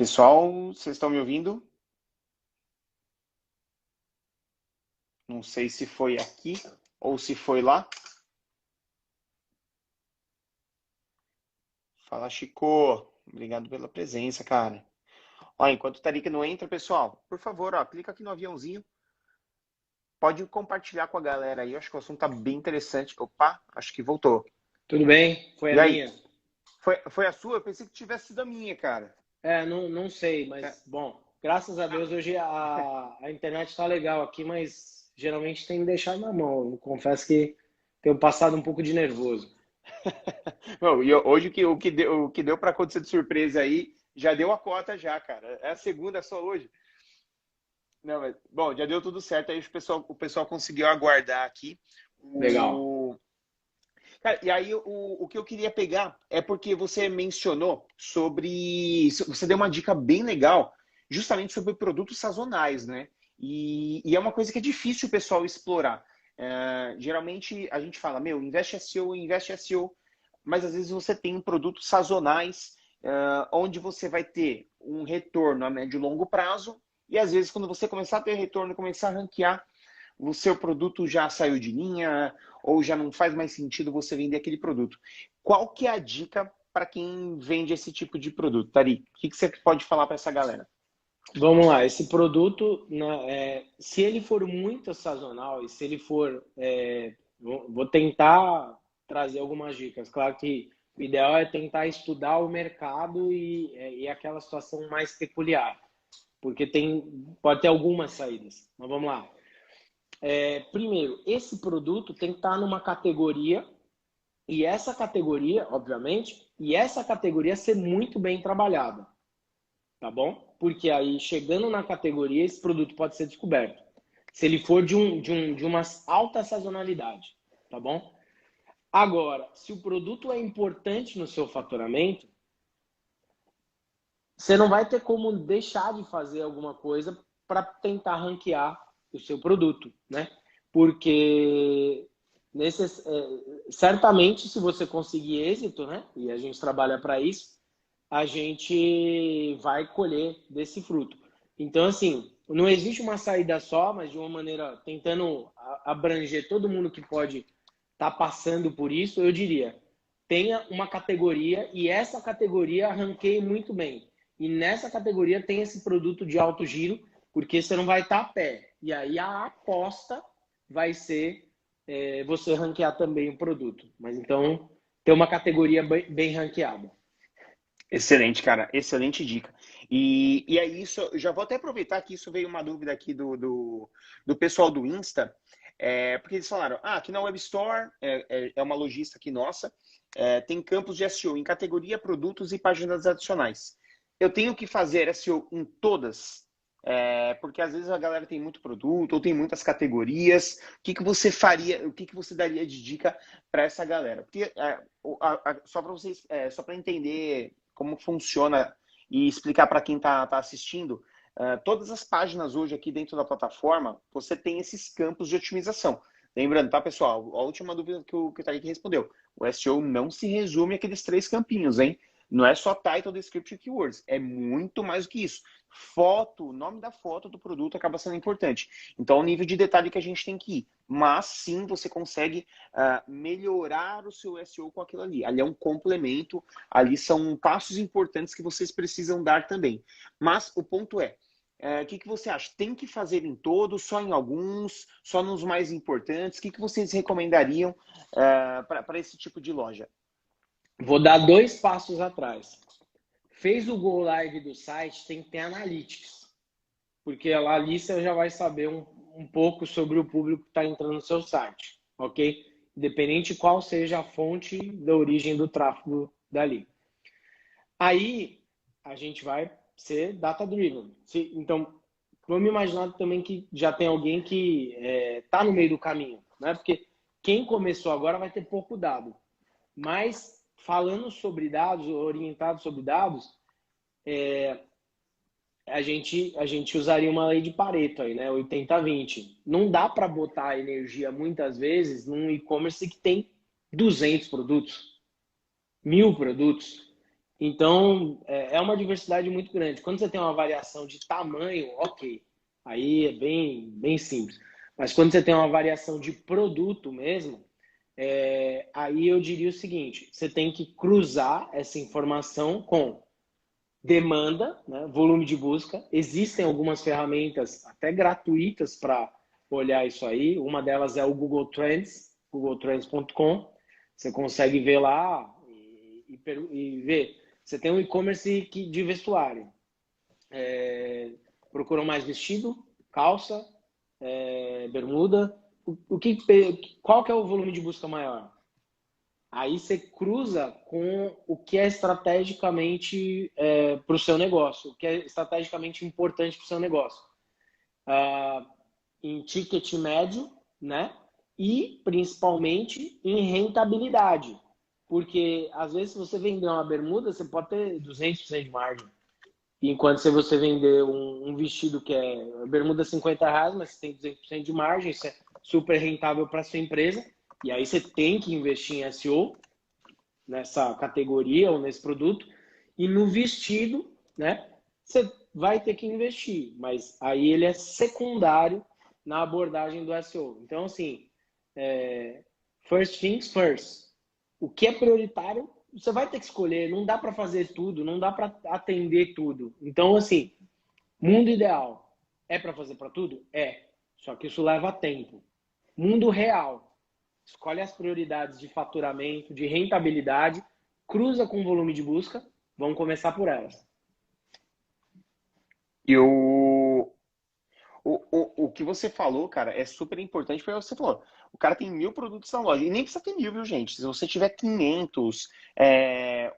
Pessoal, vocês estão me ouvindo? Não sei se foi aqui ou se foi lá. Fala, Chico. Obrigado pela presença, cara. Ó, enquanto o Tarik não entra, pessoal, por favor, ó, clica aqui no aviãozinho. Pode compartilhar com a galera aí. Acho que o assunto tá bem interessante. Opa, acho que voltou. Tudo bem? Foi E a aí? minha. Foi a sua? Eu pensei que tivesse sido a minha, cara. Não sei, mas bom, graças a Deus hoje a internet está legal aqui, mas geralmente tem me deixado na mão. Eu confesso que tenho passado um pouco de nervoso. Bom, e hoje o que deu para acontecer de surpresa aí, já deu a cota já, cara. É a segunda só hoje. Não, mas, bom, já deu tudo certo, aí o pessoal conseguiu aguardar aqui. Legal. Cara, e aí o que eu queria pegar é porque você mencionou sobre. Você deu uma dica bem legal, justamente sobre produtos sazonais, né? E é uma coisa que é difícil o pessoal explorar. Geralmente a gente fala, meu, investe SEO, mas às vezes você tem produtos sazonais, onde você vai ter um retorno a médio e longo prazo, e às vezes quando você começar a ter retorno, começar a ranquear, o seu produto já saiu de linha ou já não faz mais sentido você vender aquele produto. Qual que é a dica para quem vende esse tipo de produto, Tari? O que você pode falar para essa galera? Vamos lá, esse produto, né, se ele for muito sazonal e se ele for, vou tentar trazer algumas dicas. Claro que o ideal é tentar estudar o mercado e aquela situação mais peculiar, porque pode ter algumas saídas. Mas vamos lá. Primeiro, esse produto tem que estar numa categoria, e essa categoria, obviamente, ser muito bem trabalhada, tá bom? Porque aí, chegando na categoria, esse produto pode ser descoberto. Se ele for de uma alta sazonalidade, tá bom? Agora, se o produto é importante no seu faturamento, você não vai ter como deixar de fazer alguma coisa para tentar ranquear o seu produto, né? Porque certamente, se você conseguir êxito, né? E a gente trabalha para isso, a gente vai colher desse fruto. Então, assim, não existe uma saída só, mas de uma maneira tentando abranger todo mundo que pode estar passando por isso, eu diria, tenha uma categoria e essa categoria ranqueie muito bem. E nessa categoria tem esse produto de alto giro, porque você não vai estar a pé. E aí a aposta vai ser você ranquear também o produto. Mas então, ter uma categoria bem ranqueada. Excelente, cara. Excelente dica. E é isso. Eu já vou até aproveitar que isso veio uma dúvida aqui do pessoal do Insta. Porque eles falaram, aqui na Web Store, é uma lojista aqui nossa, tem campos de SEO em categoria, produtos e páginas adicionais. Eu tenho que fazer SEO em todas? Porque às vezes a galera tem muito produto ou tem muitas categorias. O que você faria, o que você daria de dica para essa galera? Porque só para vocês, só para entender como funciona e explicar para quem está assistindo, todas as páginas hoje aqui dentro da plataforma, você tem esses campos de otimização. Lembrando, tá, pessoal? A última dúvida que o Tariq respondeu. O SEO não se resume àqueles 3 campinhos, hein? Não é só title, description e keywords. É muito mais do que isso. Foto, o nome da foto do produto acaba sendo importante. Então, é o nível de detalhe que a gente tem que ir. Mas, sim, você consegue melhorar o seu SEO com aquilo ali. Ali é um complemento. Ali são passos importantes que vocês precisam dar também. Mas o ponto é, o que você acha? Tem que fazer em todos, só em alguns, só nos mais importantes? O que vocês recomendariam para esse tipo de loja? Vou dar 2 passos atrás. Fez o Go Live do site, tem que ter Analytics. Porque ali você já vai saber um pouco sobre o público que está entrando no seu site, ok? Independente de qual seja a fonte da origem do tráfego dali. Aí, a gente vai ser data-driven. Então, vamos imaginar também que já tem alguém que está no meio do caminho, né? Porque quem começou agora vai ter pouco dado. Mas, falando sobre dados, orientado sobre dados, a gente usaria uma lei de Pareto aí, né? 80-20. Não dá para botar energia, muitas vezes, num e-commerce que tem 200 produtos, 1000 produtos. Então, é uma diversidade muito grande. Quando você tem uma variação de tamanho, ok, aí é bem, bem simples. Mas quando você tem uma variação de produto mesmo, aí eu diria o seguinte: você tem que cruzar essa informação com demanda, né, volume de busca. Existem algumas ferramentas até gratuitas para olhar isso aí. Uma delas é o Google Trends, googletrends.com. Você consegue ver lá e ver. Você tem um e-commerce de vestuário. Procuram mais vestido, calça, bermuda. Qual que é o volume de busca maior? Aí você cruza com o que é estrategicamente para o seu negócio, o que é estrategicamente importante para o seu negócio. Em ticket médio, né? E principalmente em rentabilidade. Porque às vezes se você vender uma bermuda, você pode ter 200% de margem. Enquanto se você vender um vestido que é bermuda R$ 50, mas você tem 200% de margem, isso é super rentável para sua empresa. E aí você tem que investir em SEO nessa categoria ou nesse produto. E no vestido, né, você vai ter que investir, mas aí ele é secundário na abordagem do SEO. Então, assim, first things first. O que é prioritário, você vai ter que escolher. Não dá para fazer tudo, não dá para atender tudo. Então, assim, mundo ideal é para fazer para tudo? É. Só que isso leva tempo. Mundo real. Escolhe as prioridades de faturamento, de rentabilidade, cruza com o volume de busca, vamos começar por elas. E o que você falou, cara, é super importante, porque você falou, o cara tem 1.000 produtos na loja, e nem precisa ter 1.000, viu, gente? Se você tiver 500,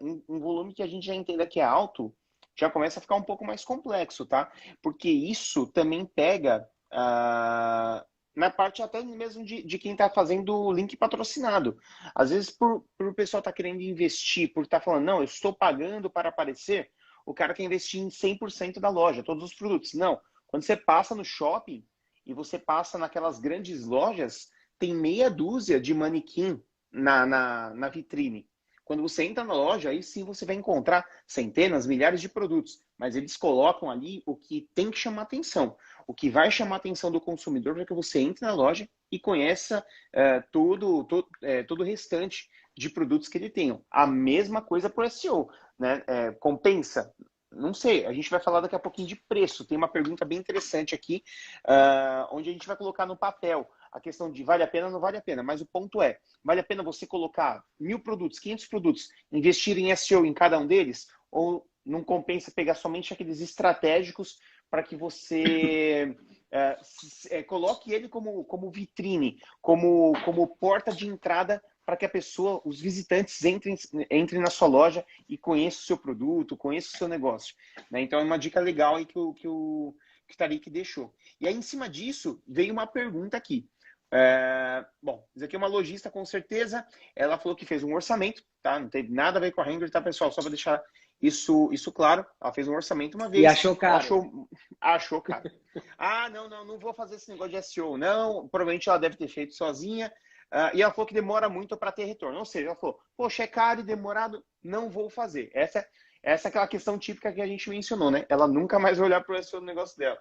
um volume que a gente já entenda que é alto, já começa a ficar um pouco mais complexo, tá? Porque isso também pega na parte até mesmo de quem está fazendo o link patrocinado. Às vezes, por o pessoal estar querendo investir, por estar falando, não, eu estou pagando para aparecer, o cara quer investir em 100% da loja, todos os produtos. Não. Quando você passa no shopping e você passa naquelas grandes lojas, tem meia dúzia de manequim na vitrine. Quando você entra na loja, aí sim você vai encontrar centenas, milhares de produtos. Mas eles colocam ali o que tem que chamar atenção. O que vai chamar a atenção do consumidor para que você entre na loja e conheça todo o restante de produtos que ele tem. A mesma coisa para o SEO. Né? Compensa? Não sei, a gente vai falar daqui a pouquinho de preço. Tem uma pergunta bem interessante aqui, onde a gente vai colocar no papel a questão de vale a pena ou não vale a pena. Mas o ponto é, vale a pena você colocar 1.000 produtos, 500 produtos, investir em SEO em cada um deles? Ou não compensa pegar somente aqueles estratégicos para que você coloque ele como vitrine, como porta de entrada para que a pessoa, os visitantes entrem na sua loja e conheçam o seu produto, conheçam o seu negócio. Né? Então é uma dica legal aí que o Tariq deixou. E aí, em cima disso, veio uma pergunta aqui. Bom, isso aqui é uma lojista, com certeza. Ela falou que fez um orçamento, tá? Não teve nada a ver com a Hangler, tá, pessoal? Só para deixar isso claro. Ela fez um orçamento uma vez. E achou caro. Achou caro. Não vou fazer esse negócio de SEO, não. Provavelmente ela deve ter feito sozinha. E ela falou que demora muito para ter retorno. Ou seja, ela falou, poxa, é caro e demorado, não vou fazer. Essa é aquela questão típica que a gente mencionou, né? Ela nunca mais vai olhar para o SEO do negócio dela.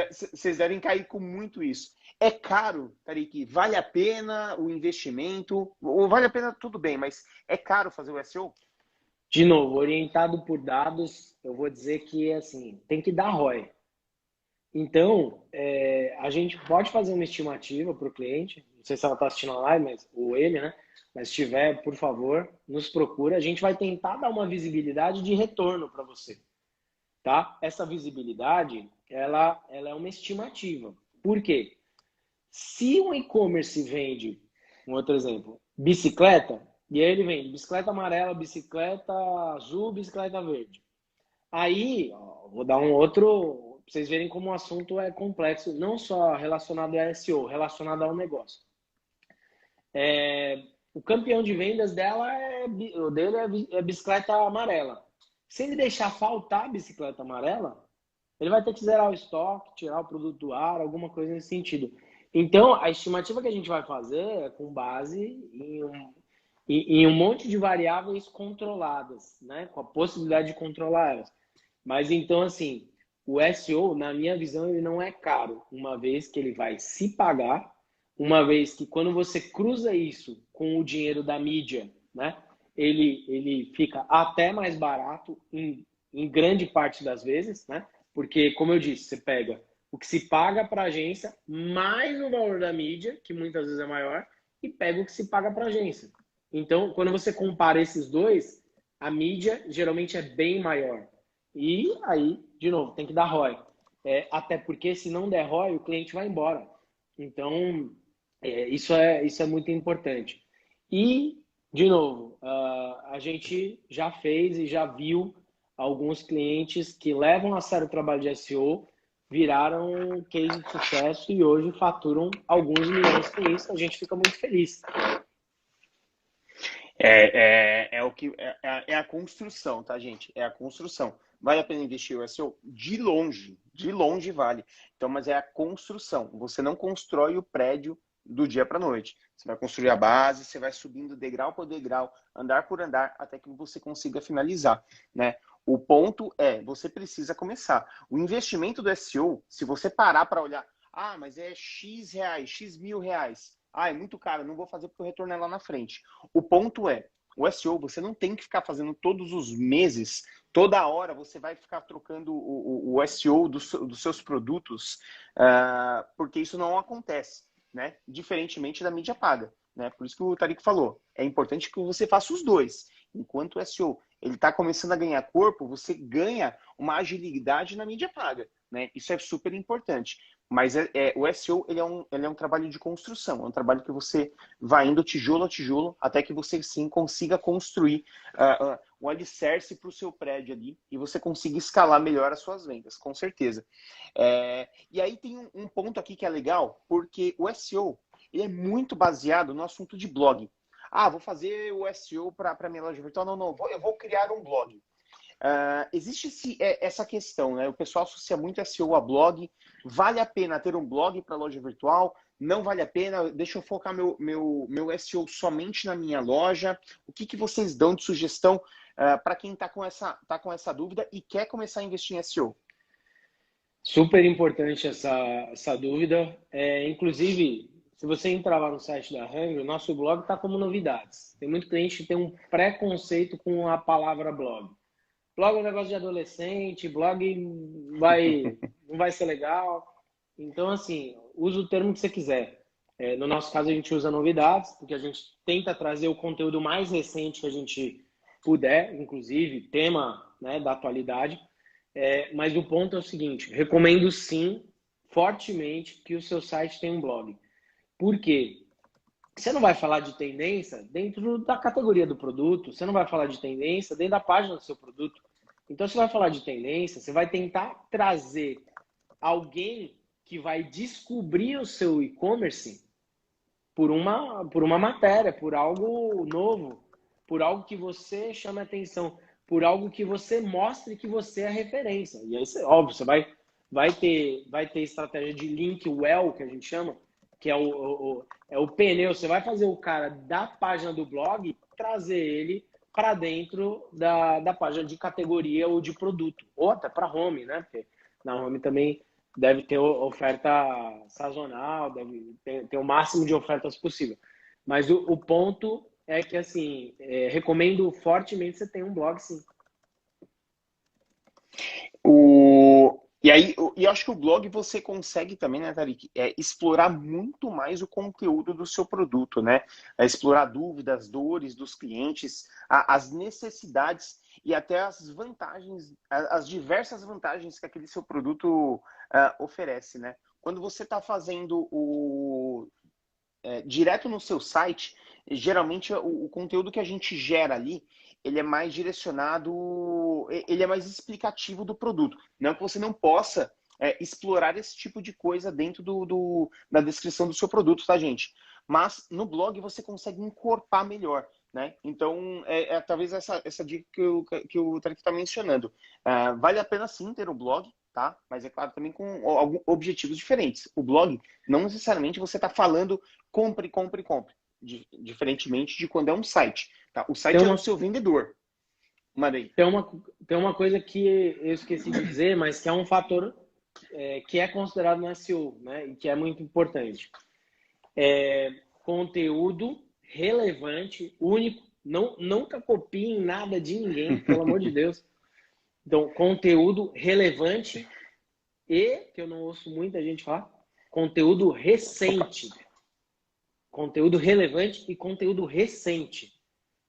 Vocês devem cair com muito isso. É caro, Tariq? Vale a pena o investimento? Ou vale a pena tudo bem, mas é caro fazer o SEO? De novo, orientado por dados, eu vou dizer que assim, tem que dar ROI. Então, a gente pode fazer uma estimativa para o cliente, não sei se ela está assistindo a live, ou ele, né? Mas se tiver, por favor, nos procura. A gente vai tentar dar uma visibilidade de retorno para você, tá? Essa visibilidade, ela é uma estimativa. Por quê? Se um e-commerce vende, um outro exemplo, bicicleta, e aí ele vende bicicleta amarela, bicicleta azul, bicicleta verde. Aí, vou dar um outro, para vocês verem como o assunto é complexo, não só relacionado a SEO, relacionado ao negócio. O campeão de vendas dele é bicicleta amarela. Se ele deixar faltar a bicicleta amarela, ele vai ter que zerar o estoque, tirar o produto do ar, alguma coisa nesse sentido. Então, a estimativa que a gente vai fazer é com base em um monte de variáveis controladas, né? Com a possibilidade de controlar elas. Mas então, assim, o SEO, na minha visão, ele não é caro, uma vez que ele vai se pagar, uma vez que quando você cruza isso com o dinheiro da mídia, né? Ele fica até mais barato em grande parte das vezes, né? Porque, como eu disse, você pega o que se paga para a agência, mais o valor da mídia, que muitas vezes é maior, e pega o que se paga para a agência. Então, quando você compara esses dois, a mídia geralmente é bem maior. E aí, de novo, tem que dar ROI. Até porque se não der ROI, o cliente vai embora. Então, isso é muito importante. E, de novo, a gente já fez e já viu alguns clientes que levam a sério o trabalho de SEO, viraram case de sucesso e hoje faturam alguns milhões com isso. A gente fica muito feliz. É a construção, tá, gente? É a construção. Vale a pena investir o SEO? De longe vale. Então, mas é a construção. Você não constrói o prédio do dia para a noite. Você vai construir a base, você vai subindo degrau por degrau, andar por andar, até que você consiga finalizar, né? O ponto é, você precisa começar. O investimento do SEO, se você parar para olhar, mas é X reais, X mil reais. É muito caro, não vou fazer porque o retorno é lá na frente. O ponto é, o SEO, você não tem que ficar fazendo todos os meses, toda hora você vai ficar trocando o SEO dos seus produtos, porque isso não acontece, né? Diferentemente da mídia paga, né? Por isso que o Tariq falou, é importante que você faça os dois. Enquanto o SEO ele está começando a ganhar corpo, você ganha uma agilidade na mídia paga, né? Isso é super importante. Mas o SEO ele é um trabalho de construção, é um trabalho que você vai indo tijolo a tijolo até que você sim consiga construir um alicerce para o seu prédio ali e você consiga escalar melhor as suas vendas, com certeza. E aí tem um ponto aqui que é legal, porque o SEO ele é muito baseado no assunto de blog. Vou fazer o SEO para a minha loja virtual. Não, eu vou criar um blog. Existe essa questão, né? O pessoal associa muito SEO a blog. Vale a pena ter um blog para loja virtual? Não vale a pena? Deixa eu focar meu SEO somente na minha loja. O que vocês dão de sugestão para quem está com essa dúvida e quer começar a investir em SEO? Super importante essa dúvida. Inclusive, se você entrar lá no site da Hang, o nosso blog está como novidades. Tem muito cliente que tem um preconceito com a palavra blog. Blog é um negócio de adolescente, blog não vai ser legal. Então, assim, usa o termo que você quiser. No nosso caso, a gente usa novidades, porque a gente tenta trazer o conteúdo mais recente que a gente puder, inclusive, tema, né, da atualidade. Mas o ponto é o seguinte, recomendo sim, fortemente, que o seu site tenha um blog. Por quê? Você não vai falar de tendência dentro da categoria do produto, você não vai falar de tendência dentro da página do seu produto. Então, você vai falar de tendência, você vai tentar trazer alguém que vai descobrir o seu e-commerce por uma matéria, por algo novo, por algo que você chame a atenção, por algo que você mostre que você é referência. E aí, óbvio, você vai ter estratégia de link well, que a gente chama, que é o pneu. Você vai fazer o cara da página do blog trazer ele para dentro da página de categoria ou de produto, ou até para home, né? Porque na home também deve ter oferta sazonal, deve ter o máximo de ofertas possível. Mas o ponto é que, assim, recomendo fortemente você ter um blog, sim. E eu acho que o blog você consegue também, né, Tariq, explorar muito mais o conteúdo do seu produto, né? Explorar dúvidas, dores dos clientes, as necessidades e até as vantagens, as diversas vantagens que aquele seu produto oferece, né? Quando você está fazendo direto no seu site, geralmente o conteúdo que a gente gera ali, ele é mais direcionado, ele é mais explicativo do produto. Não que você não possa explorar esse tipo de coisa dentro da descrição do seu produto, tá, gente? Mas no blog você consegue encorpar melhor, né? Então, talvez essa dica que o Tariq está mencionando. Vale a pena sim ter um blog, tá? Mas é claro também com objetivos diferentes. O blog, não necessariamente você está falando compre, compre, compre. diferentemente de quando é um site. Tá? O site Tem é uma, o seu vendedor. Manda aí. tem uma coisa que eu esqueci de dizer, mas que é um fator que é considerado no SEO, né? E que é muito importante. Conteúdo relevante, único. Não, nunca copiem nada de ninguém, pelo amor de Deus. Então, conteúdo relevante e, que eu não ouço muita gente falar, conteúdo recente. Conteúdo relevante e conteúdo recente.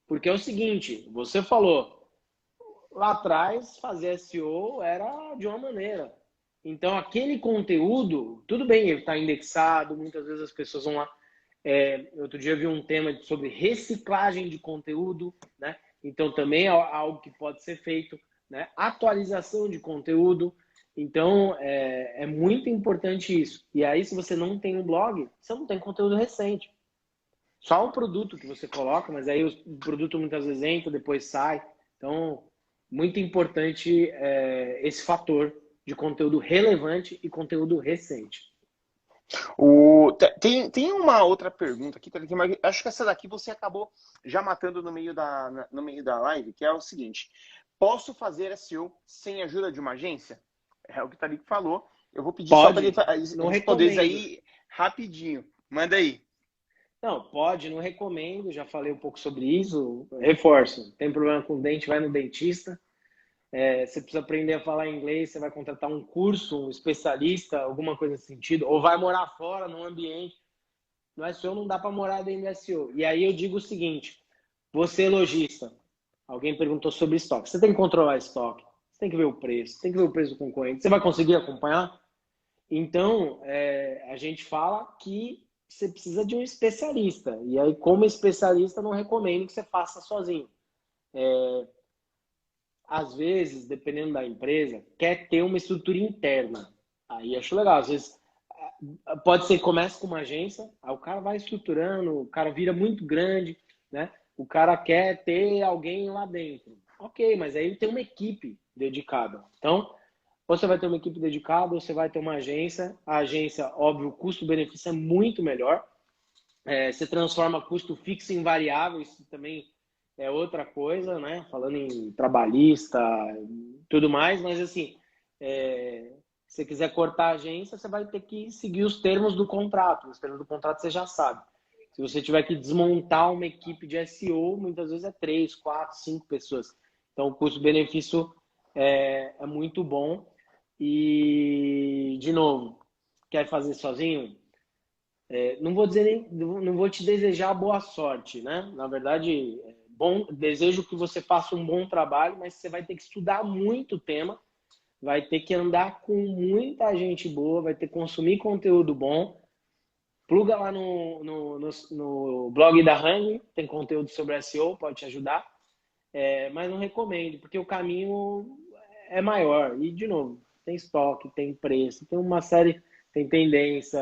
Porque é o seguinte, você falou, lá atrás fazer SEO era de uma maneira. Então, aquele conteúdo, tudo bem, ele está indexado, muitas vezes as pessoas vão lá. Outro dia eu vi um tema sobre reciclagem de conteúdo, né? Então, também é algo que pode ser feito, né? Atualização de conteúdo. Então, é muito importante isso. E aí, se você não tem um blog, você não tem conteúdo recente. Só o produto que você coloca, mas aí o produto muitas vezes entra, depois sai. Então, muito importante esse fator de conteúdo relevante e conteúdo recente. Tem uma outra pergunta aqui, mas acho que essa daqui você acabou já matando no meio da live, que é o seguinte: posso fazer SEO sem ajuda de uma agência? É o que o Tariq falou. Eu vou pedir só para ele responder isso aí rapidinho. Manda aí. Não, pode, não recomendo, já falei um pouco sobre isso. Reforço, tem problema com o dente, vai no dentista. Você precisa aprender a falar inglês, você vai contratar um curso, um especialista, alguma coisa nesse sentido, ou vai morar fora, num ambiente. No SEO não dá para morar dentro do SEO. E aí eu digo o seguinte, você lojista, alguém perguntou sobre estoque, você tem que controlar estoque, você tem que ver o preço, tem que ver o preço do concorrente, você vai conseguir acompanhar? Então, a gente fala que você precisa de um especialista. E aí, como especialista, não recomendo que você faça sozinho. Às vezes, dependendo da empresa, quer ter uma estrutura interna. Aí acho legal. Às vezes, pode ser que comece com uma agência, aí o cara vai estruturando, o cara vira muito grande, né? O cara quer ter alguém lá dentro. Ok, mas aí tem uma equipe dedicada. Então, ou você vai ter uma equipe dedicada, ou você vai ter uma agência. A agência, óbvio, o custo-benefício é muito melhor. Você transforma custo fixo em variável, isso também é outra coisa, né? Falando em trabalhista, tudo mais, mas assim, se você quiser cortar a agência, você vai ter que seguir os termos do contrato. Os termos do contrato você já sabe. Se você tiver que desmontar uma equipe de SEO, muitas vezes é 3, 4, 5 pessoas. Então, o custo-benefício é muito bom. E, de novo, quer fazer sozinho? Não vou dizer nem, não vou te desejar boa sorte, né? Na verdade, desejo que você faça um bom trabalho, mas você vai ter que estudar muito o tema, vai ter que andar com muita gente boa, vai ter que consumir conteúdo bom. Pluga lá no blog da Hang, tem conteúdo sobre SEO, pode te ajudar. Mas não recomendo, porque o caminho é maior. E, de novo, tem estoque, tem preço, tem uma série, tem tendência.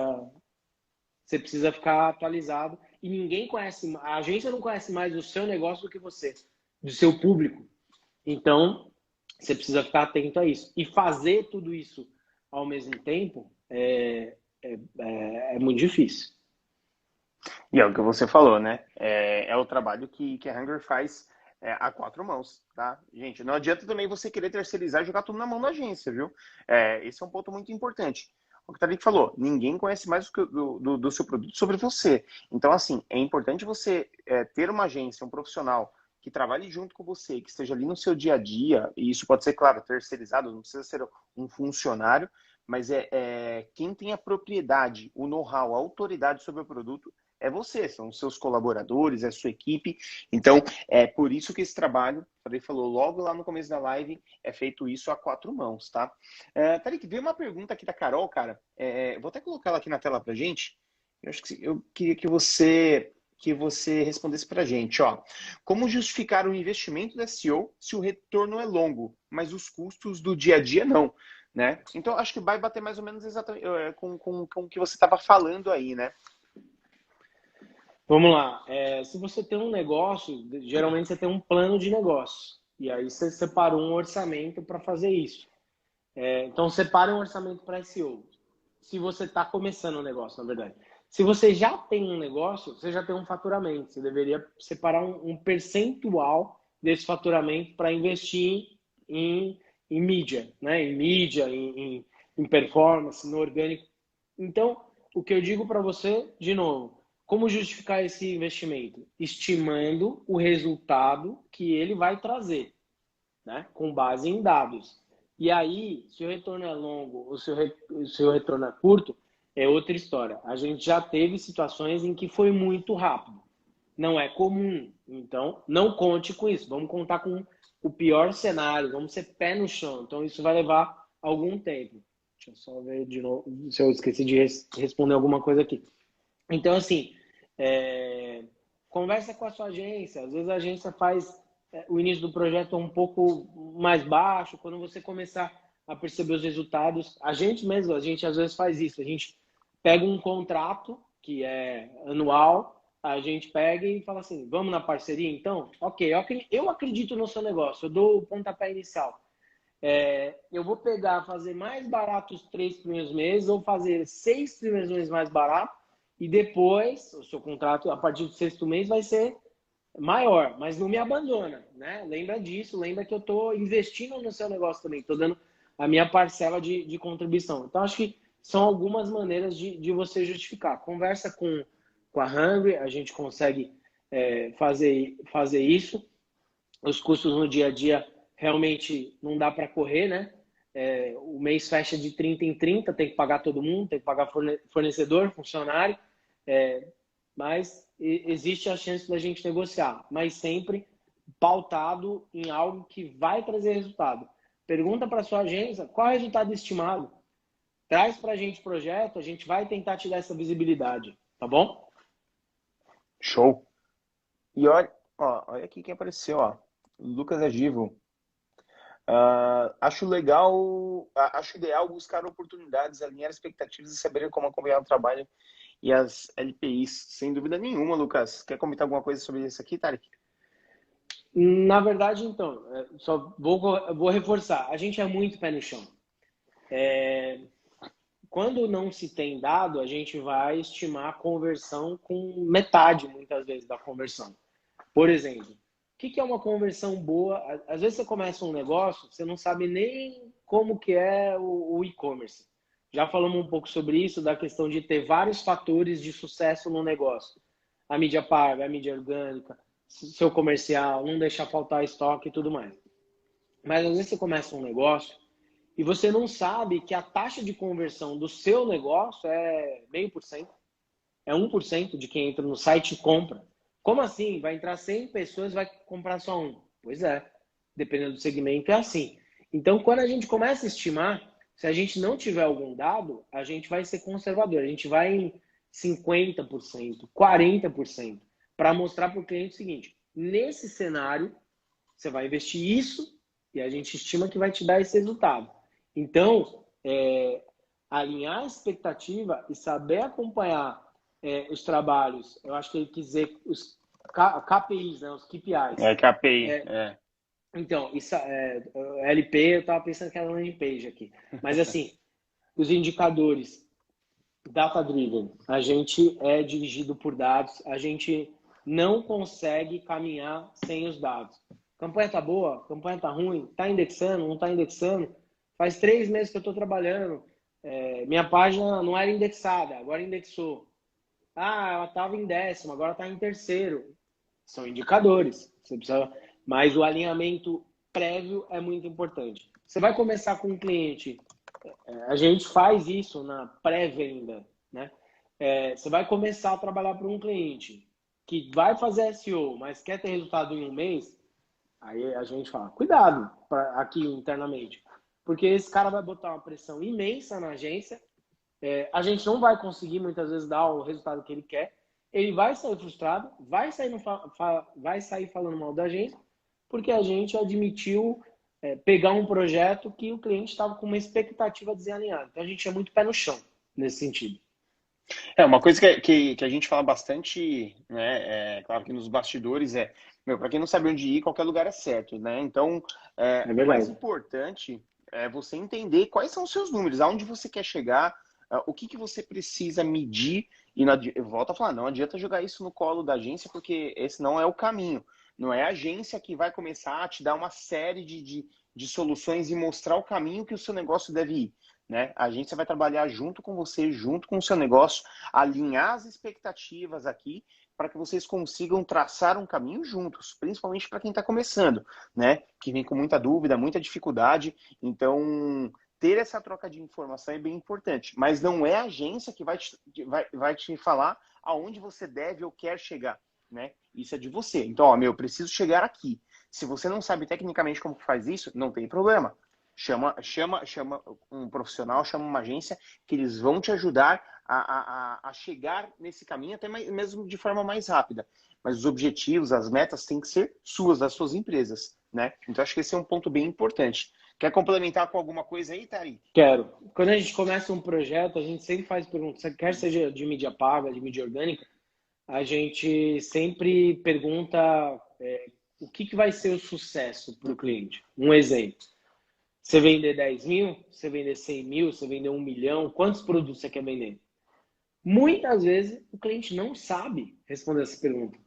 Você precisa ficar atualizado. E ninguém conhece, a agência não conhece mais o seu negócio do que você, do seu público. Então, você precisa ficar atento a isso. E fazer tudo isso ao mesmo tempo é muito difícil. E é o que você falou, né? É o trabalho que a Hanger faz a quatro mãos, tá? Gente, não adianta também você querer terceirizar e jogar tudo na mão da agência, viu? Esse é um ponto muito importante. O que o Tariq falou, ninguém conhece mais do seu produto sobre você. Então, assim, é importante você ter uma agência, um profissional que trabalhe junto com você, que esteja ali no seu dia a dia, e isso pode ser, claro, terceirizado, não precisa ser um funcionário, mas quem tem a propriedade, o know-how, a autoridade sobre o produto é você, são os seus colaboradores, é a sua equipe. Então, é por isso que esse trabalho, o Tariq falou logo lá no começo da live, é feito isso a quatro mãos, tá? Tariq, veio uma pergunta aqui da Carol, cara. Vou até colocar ela aqui na tela pra gente. Eu queria que você respondesse pra gente, ó. Como justificar o investimento da SEO se o retorno é longo, mas os custos do dia a dia não, né? Então, acho que vai bater mais ou menos exatamente com o que você estava falando aí, né? Vamos lá. Se você tem um negócio, geralmente você tem um plano de negócio. E aí você separa um orçamento para fazer isso. Então, separe um orçamento para SEO. se você está começando um negócio, na verdade. Se você já tem um negócio, você já tem um faturamento. Você deveria separar um percentual desse faturamento para investir em mídia, né? Em mídia, em performance, no orgânico. Então, o que eu digo para você, de novo, como justificar esse investimento? Estimando o resultado que ele vai trazer, né? Com base em dados. E aí, se o retorno é longo ou se o retorno é curto, é outra história. A gente já teve situações em que foi muito rápido. Não é comum. Então, não conte com isso. Vamos contar com o pior cenário. Vamos ser pé no chão. Então, isso vai levar algum tempo. Deixa eu só ver de novo se eu esqueci de responder alguma coisa aqui. Então, assim, conversa com a sua agência. Às vezes a agência faz o início do projeto um pouco mais baixo. Quando você começar a perceber os resultados, a gente às vezes faz isso. A gente pega um contrato que é anual, a gente pega e fala assim, vamos na parceria então? Ok, eu acredito no seu negócio, eu dou o pontapé inicial. Eu vou fazer mais barato os 3 primeiros meses ou fazer 6 primeiros meses mais barato e depois o seu contrato, a partir do 6º mês, vai ser maior, mas não me abandona, né? Lembra disso, lembra que eu estou investindo no seu negócio também, estou dando a minha parcela de contribuição. Então, acho que são algumas maneiras de você justificar. Conversa com a Hungry, a gente consegue fazer isso. Os custos no dia a dia realmente não dá para correr, né? O mês fecha de 30 em 30, tem que pagar todo mundo, tem que pagar fornecedor, funcionário, mas existe a chance da gente negociar, mas sempre pautado em algo que vai trazer resultado. Pergunta para sua agência qual é o resultado estimado. Traz para a gente o projeto, a gente vai tentar te dar essa visibilidade, tá bom? Show. E olha aqui quem apareceu, ó. Lucas Agivo. Acho ideal buscar oportunidades, alinhar expectativas e saber como acompanhar o trabalho e as LPIs. Sem dúvida nenhuma, Lucas. Quer comentar alguma coisa sobre isso aqui, Tarek? Na verdade, então, só vou reforçar. A gente é muito pé no chão. Quando não se tem dado, a gente vai estimar a conversão com metade, muitas vezes, da conversão. Por exemplo, o que é uma conversão boa? Às vezes você começa um negócio, você não sabe nem como que é o e-commerce. Já falamos um pouco sobre isso, da questão de ter vários fatores de sucesso no negócio. A mídia paga, a mídia orgânica, seu comercial, não deixar faltar estoque e tudo mais. Mas às vezes você começa um negócio e você não sabe que a taxa de conversão do seu negócio é 0,5%, é 1% de quem entra no site e compra. Como assim? Vai entrar 100 pessoas, vai comprar só um? Pois é, dependendo do segmento é assim. Então, quando a gente começa a estimar, se a gente não tiver algum dado, a gente vai ser conservador. A gente vai em 50%, 40%, para mostrar para o cliente o seguinte, nesse cenário, você vai investir isso e a gente estima que vai te dar esse resultado. Então, alinhar a expectativa e saber acompanhar os trabalhos, eu acho que ele quis dizer os KPIs, né, os KPIs. KPI, Então, isso, LP, eu estava pensando que era landing page aqui. Mas, assim, os indicadores data-driven, a gente é dirigido por dados, a gente não consegue caminhar sem os dados. Campanha tá boa, campanha tá ruim, tá indexando, não tá indexando. Faz 3 meses que eu estou trabalhando, minha página não era indexada, agora indexou. Ela estava em 10º, agora está em 3º. São indicadores. Você precisa... Mas o alinhamento prévio é muito importante. Você vai começar com um cliente, a gente faz isso na pré-venda, né? Você vai começar a trabalhar para um cliente que vai fazer SEO, mas quer ter resultado em um mês, aí a gente fala, cuidado aqui internamente, porque esse cara vai botar uma pressão imensa na agência, a gente não vai conseguir muitas vezes dar o resultado que ele quer, ele vai sair frustrado, vai sair falando mal da agência, porque a gente admitiu pegar um projeto que o cliente estava com uma expectativa desalinhada. Então a gente é muito pé no chão nesse sentido. Uma coisa que a gente fala bastante, né, claro que nos bastidores para quem não sabe onde ir, qualquer lugar é certo, né? Então, o mais importante é você entender quais são os seus números, aonde você quer chegar, O que você precisa medir, e eu volto a falar, não adianta jogar isso no colo da agência, porque esse não é o caminho. Não é a agência que vai começar a te dar uma série de soluções e mostrar o caminho que o seu negócio deve ir. Né? A agência vai trabalhar junto com você, junto com o seu negócio, alinhar as expectativas aqui para que vocês consigam traçar um caminho juntos, principalmente para quem está começando, né? Que vem com muita dúvida, muita dificuldade. Então, ter essa troca de informação é bem importante. Mas não é a agência que vai te falar aonde você deve ou quer chegar, né? Isso é de você. Então, ó, preciso chegar aqui. Se você não sabe tecnicamente como faz isso, não tem problema. Chama um profissional, chama uma agência que eles vão te ajudar a chegar nesse caminho, até mesmo de forma mais rápida. Mas os objetivos, as metas têm que ser suas, das suas empresas, né? Então, acho que esse é um ponto bem importante. Quer complementar com alguma coisa aí, Tari? Quero. Quando a gente começa um projeto, a gente sempre faz perguntas, quer seja de mídia paga, de mídia orgânica, a gente sempre pergunta o que vai ser o sucesso para o cliente. Um exemplo. Você vender 10 mil, você vender 100 mil, você vender 1 milhão, quantos produtos você quer vender? Muitas vezes o cliente não sabe responder essa pergunta.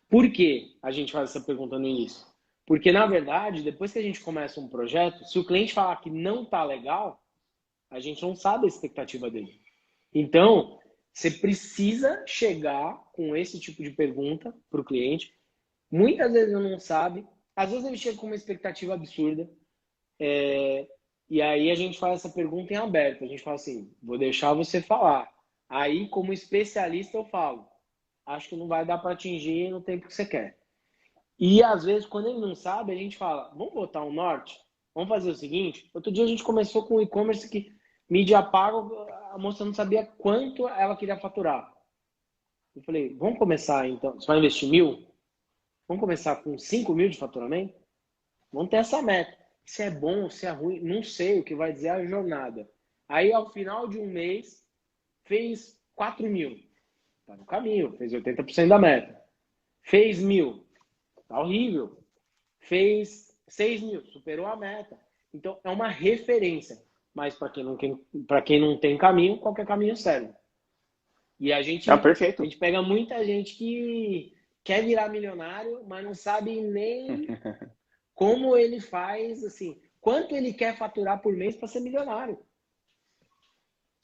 Por que a gente faz essa pergunta no início? Porque, na verdade, depois que a gente começa um projeto, se o cliente falar que não está legal, a gente não sabe a expectativa dele. Então, você precisa chegar com esse tipo de pergunta para o cliente. Muitas vezes ele não sabe, às vezes ele chega com uma expectativa absurda. E aí a gente faz essa pergunta em aberto. A gente fala assim, vou deixar você falar. Aí, como especialista, eu falo. Acho que não vai dar para atingir no tempo que você quer. E, às vezes, quando ele não sabe, a gente fala, vamos botar um norte? Vamos fazer o seguinte? Outro dia a gente começou com o e-commerce que mídia paga, a moça não sabia quanto ela queria faturar. Eu falei, vamos começar então, você vai investir 1.000? Vamos começar com 5 mil de faturamento? Vamos ter essa meta. Se é bom, se é ruim, não sei o que vai dizer a jornada. Aí, ao final de um mês, fez 4 mil. Tá no caminho, fez 80% da meta. Fez 1.000. Tá horrível. Fez 6 mil, superou a meta. Então, é uma referência. Mas para quem não tem caminho, qualquer caminho serve. E a gente pega muita gente que quer virar milionário, mas não sabe nem como ele faz, assim, quanto ele quer faturar por mês para ser milionário.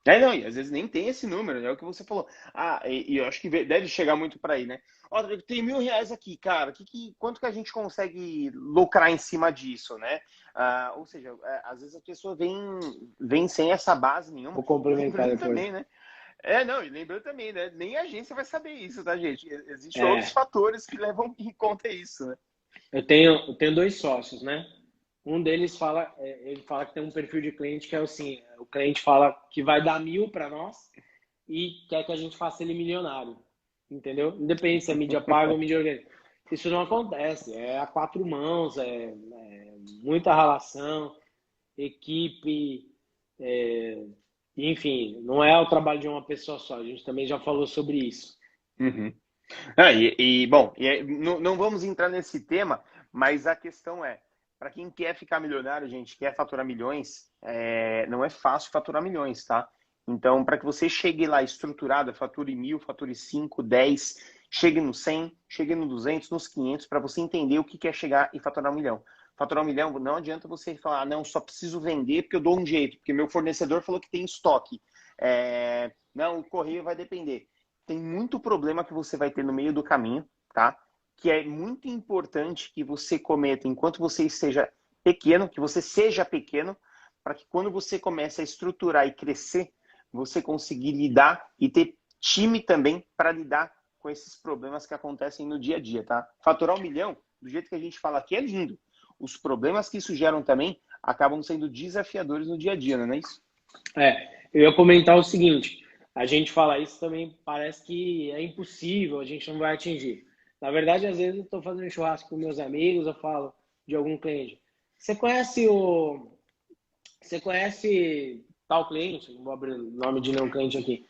Não, e às vezes nem tem esse número, é o que você falou. E eu acho que deve chegar muito para aí, né? Ó, tem R$1.000 aqui, cara, quanto que a gente consegue lucrar em cima disso, né? Ou seja, às vezes a pessoa vem sem essa base nenhuma. Vou complementar depois. Também, né? E lembrando também, né? Nem a agência vai saber isso, tá, gente? Existem outros fatores que levam em conta isso, né? Eu tenho 2 sócios, né? Um deles ele fala que tem um perfil de cliente que é assim, o cliente fala que vai dar 1.000 para nós e quer que a gente faça ele milionário, entendeu? Independente se é mídia paga ou mídia orgânica. Isso não acontece, é a 4 mãos, é muita relação, equipe, enfim, não é o trabalho de uma pessoa só, a gente também já falou sobre isso. Uhum. Não vamos entrar nesse tema, mas a questão para quem quer ficar milionário, gente, quer faturar milhões, não é fácil faturar milhões, tá? Então, para que você chegue lá estruturado, fature 1.000, fature 5, 10, chegue no 100, chegue no 200, nos 500, para você entender o que é chegar e faturar 1 milhão. Faturar 1 milhão, não adianta você falar, não, só preciso vender porque eu dou um jeito, porque meu fornecedor falou que tem estoque. Não, o correio vai depender. Tem muito problema que você vai ter no meio do caminho, tá? Que é muito importante que você cometa enquanto você esteja pequeno, que você seja pequeno, para que quando você comece a estruturar e crescer, você conseguir lidar e ter time também para lidar com esses problemas que acontecem no dia a dia, tá? Faturar 1 milhão, do jeito que a gente fala aqui, é lindo. Os problemas que isso geram também acabam sendo desafiadores no dia a dia, não é isso? Eu ia comentar o seguinte, a gente fala isso também, parece que é impossível, a gente não vai atingir. Na verdade, às vezes eu estou fazendo um churrasco com meus amigos, eu falo de algum cliente. Você conhece tal cliente? Não vou abrir o nome de nenhum cliente aqui.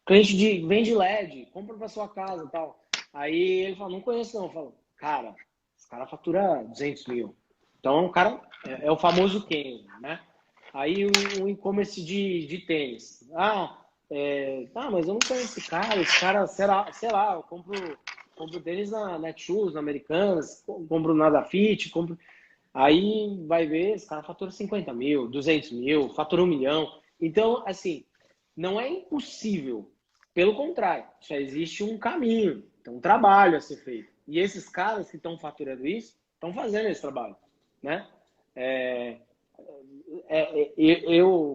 Cliente vende LED, compra para sua casa e tal. Aí ele fala, não conheço não. Eu falo, cara, esse cara fatura 200 mil. Então o cara é o famoso Kenzo, né? Aí um e-commerce de tênis. Mas eu não conheço esse cara, sei lá, eu compro tênis na Netshoes, na Americanas, compro na Dafit, compro... Aí vai ver, esse cara fatura 50 mil, 200 mil, fatura 1 milhão. Então, assim, não é impossível. Pelo contrário, só existe um caminho, tem um trabalho a ser feito. E esses caras que estão faturando isso, estão fazendo esse trabalho, né?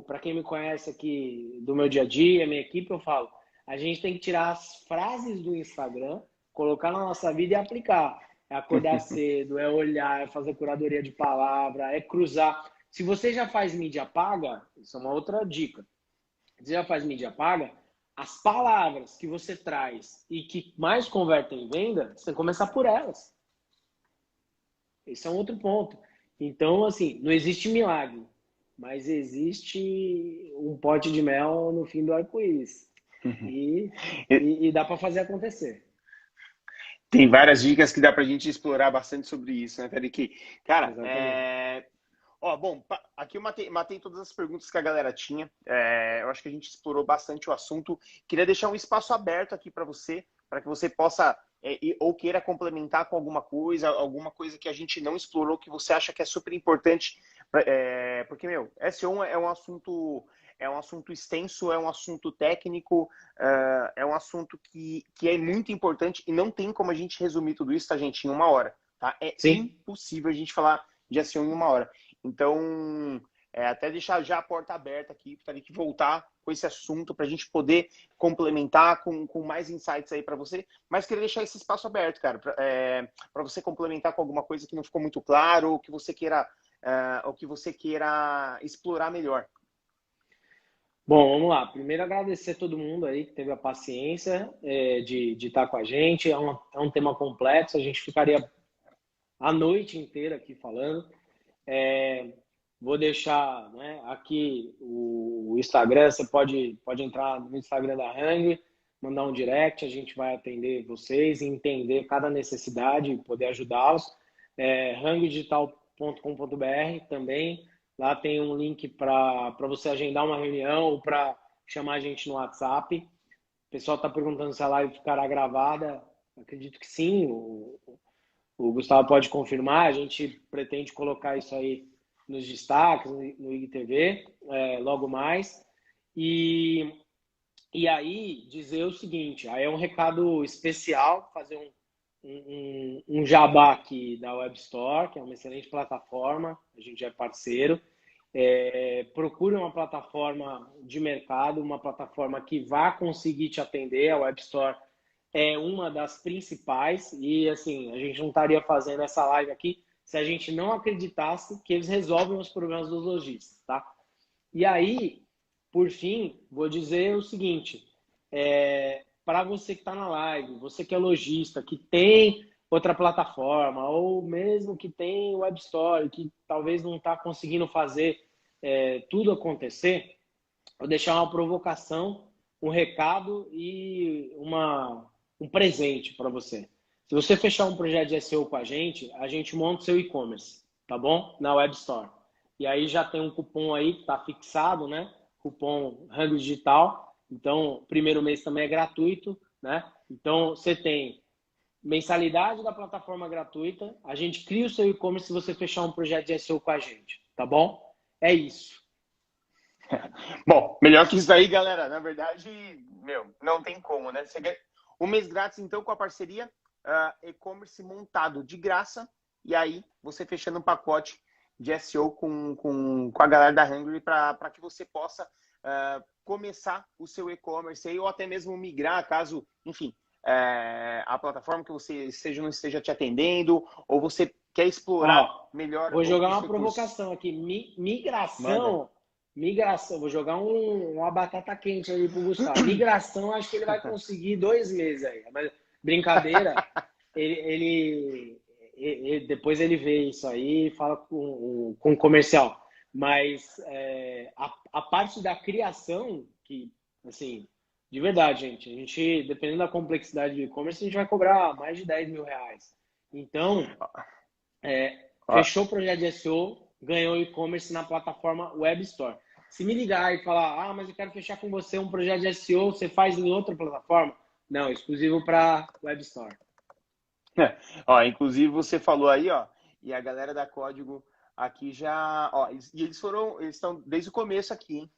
Para quem me conhece aqui do meu dia a dia, minha equipe, eu falo, a gente tem que tirar as frases do Instagram, colocar na nossa vida e aplicar. É acordar cedo, é olhar, é fazer curadoria de palavra, é cruzar. Se você já faz mídia paga, isso é uma outra dica. Se você já faz mídia paga, as palavras que você traz e que mais convertem em venda, você tem que começar por elas. Esse é um outro ponto. Então, assim, não existe milagre, mas existe um pote de mel no fim do arco-íris. E dá para fazer acontecer. Tem várias dicas que dá pra gente explorar bastante sobre isso, né, Tariq? Cara, bom, aqui eu matei todas as perguntas que a galera tinha. Eu acho que a gente explorou bastante o assunto. Queria deixar um espaço aberto aqui para que você possa ou queira complementar com alguma coisa que a gente não explorou, que você acha que é super importante. Porque, SEO é um assunto extenso, é um assunto técnico, é um assunto que é muito importante e não tem como a gente resumir tudo isso, tá, gente, em 1 hora. Tá? É Sim. impossível a gente falar de SEO em 1 hora. Então, até deixar já a porta aberta aqui para que voltar com esse assunto, para a gente poder complementar com mais insights aí para você. Mas queria deixar esse espaço aberto, cara, para você complementar com alguma coisa que não ficou muito claro, ou que você queira explorar melhor. Bom, vamos lá. Primeiro, agradecer a todo mundo aí que teve a paciência de estar com a gente. É um tema complexo, a gente ficaria a noite inteira aqui falando. Vou deixar, né, aqui o Instagram, você pode entrar no Instagram da Hang, mandar um direct, a gente vai atender vocês e entender cada necessidade e poder ajudá-los. hangdigital.com.br também. Lá tem um link para você agendar uma reunião ou para chamar a gente no WhatsApp. O pessoal está perguntando se a live ficará gravada. Acredito que sim. O Gustavo pode confirmar. A gente pretende colocar isso aí nos destaques, no IGTV, logo mais. E aí, dizer o seguinte, aí é um recado especial, fazer um jabá aqui da Web Store, que é uma excelente plataforma, a gente já é parceiro. Procure uma plataforma de mercado, uma plataforma que vá conseguir te atender. A Web Store é uma das principais e, assim, a gente não estaria fazendo essa live aqui se a gente não acreditasse que eles resolvem os problemas dos lojistas, tá? E aí, por fim, vou dizer o seguinte, para você que está na live, você que é lojista, que tem outra plataforma, ou mesmo que tem Web Store, que talvez não está conseguindo fazer tudo acontecer, vou deixar uma provocação, um recado e um presente para você. Se você fechar um projeto de SEO com a gente monta o seu e-commerce, tá bom? Na Web Store. E aí já tem um cupom aí que está fixado, né? Cupom Hang Digital. Então, primeiro mês também é gratuito, né? Então, você tem mensalidade da plataforma gratuita. A gente cria o seu e-commerce se você fechar um projeto de SEO com a gente, tá bom? É isso. Bom, melhor que isso aí, galera. Na verdade, não tem como, né? Você ganha 1 mês grátis, então, com a parceria e-commerce montado de graça. E aí, você fechando um pacote de SEO com a galera da Hungry para que você possa começar o seu e-commerce aí, ou até mesmo migrar, caso, enfim, a plataforma que você não esteja te atendendo, ou você quer explorar melhor. Vou jogar uma provocação aqui. Migração, vou jogar uma batata quente aí pro Gustavo. Migração, acho que ele vai conseguir 2 meses aí. Mas, brincadeira, depois ele vê isso aí e fala com o comercial. Mas a parte da criação, que, assim, de verdade, gente, dependendo da complexidade do e-commerce, a gente vai cobrar mais de 10 mil reais. Então, fechou o projeto de SEO, ganhou e-commerce na plataforma Web Store. Se me ligar e falar, mas eu quero fechar com você um projeto de SEO, você faz em outra plataforma? Não, exclusivo para Web Store. Ó, inclusive você falou aí, ó, e a galera da Código aqui já, ó, eles estão desde o começo aqui, hein?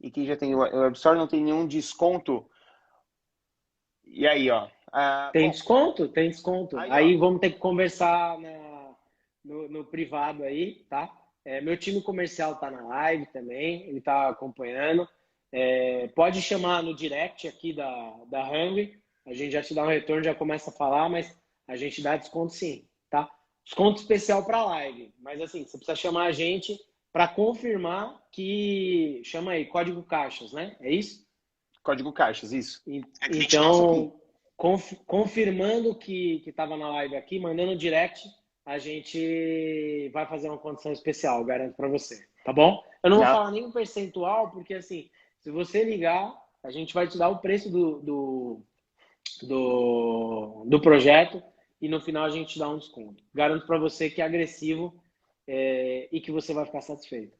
E quem já tem o Web Store não tem nenhum desconto. E aí, ó. Tem desconto? Tem desconto. Aí ó, vamos ter que conversar no privado aí, tá? Meu time comercial tá na live também, ele tá acompanhando. Pode chamar no direct aqui da Hungry, a gente já te dá um retorno, já começa a falar, mas a gente dá desconto sim, tá? Desconto especial para live, mas assim, você precisa chamar a gente para confirmar que... Chama aí, código caixas, né? É isso? Código caixas, isso. Então, confirmando que estava na live aqui, mandando direct, a gente vai fazer uma condição especial, garanto para você, tá bom? Eu não vou falar nenhum percentual, porque assim, se você ligar, a gente vai te dar o preço do projeto e no final a gente dá um desconto. Garanto para você que é agressivo e que você vai ficar satisfeito.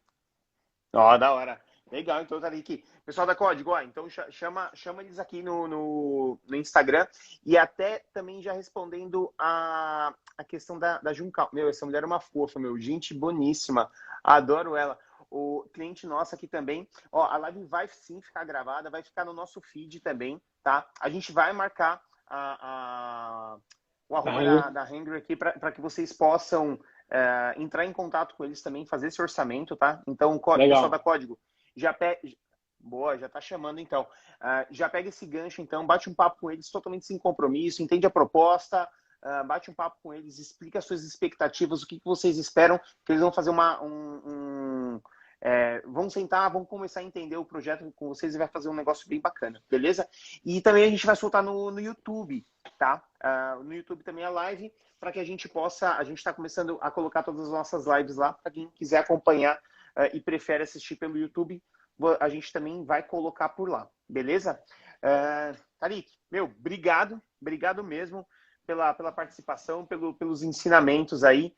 Ó, da hora. Legal, então tá aqui. Pessoal da Código, ó, então chama eles aqui no Instagram e até também já respondendo a questão da Juncal. Meu, essa mulher é uma fofa, meu. Gente boníssima. Adoro ela. O cliente nosso aqui também. Ó, a live vai sim ficar gravada, vai ficar no nosso feed também, tá? A gente vai marcar o arroba da Hungry aqui para que vocês possam entrar em contato com eles também, fazer esse orçamento, tá? Então, pessoal da Código, boa, já tá chamando então. Já pega esse gancho então, bate um papo com eles totalmente sem compromisso, entende a proposta, bate um papo com eles, explica as suas expectativas, o que vocês esperam, que eles vão fazer vão sentar, vão começar a entender o projeto com vocês e vai fazer um negócio bem bacana, beleza? E também a gente vai soltar no YouTube, tá? No YouTube também a live, para que a gente está começando a colocar todas as nossas lives lá, para quem quiser acompanhar e prefere assistir pelo YouTube, a gente também vai colocar por lá, beleza? Tarik, meu, obrigado mesmo pela participação, pelos ensinamentos aí.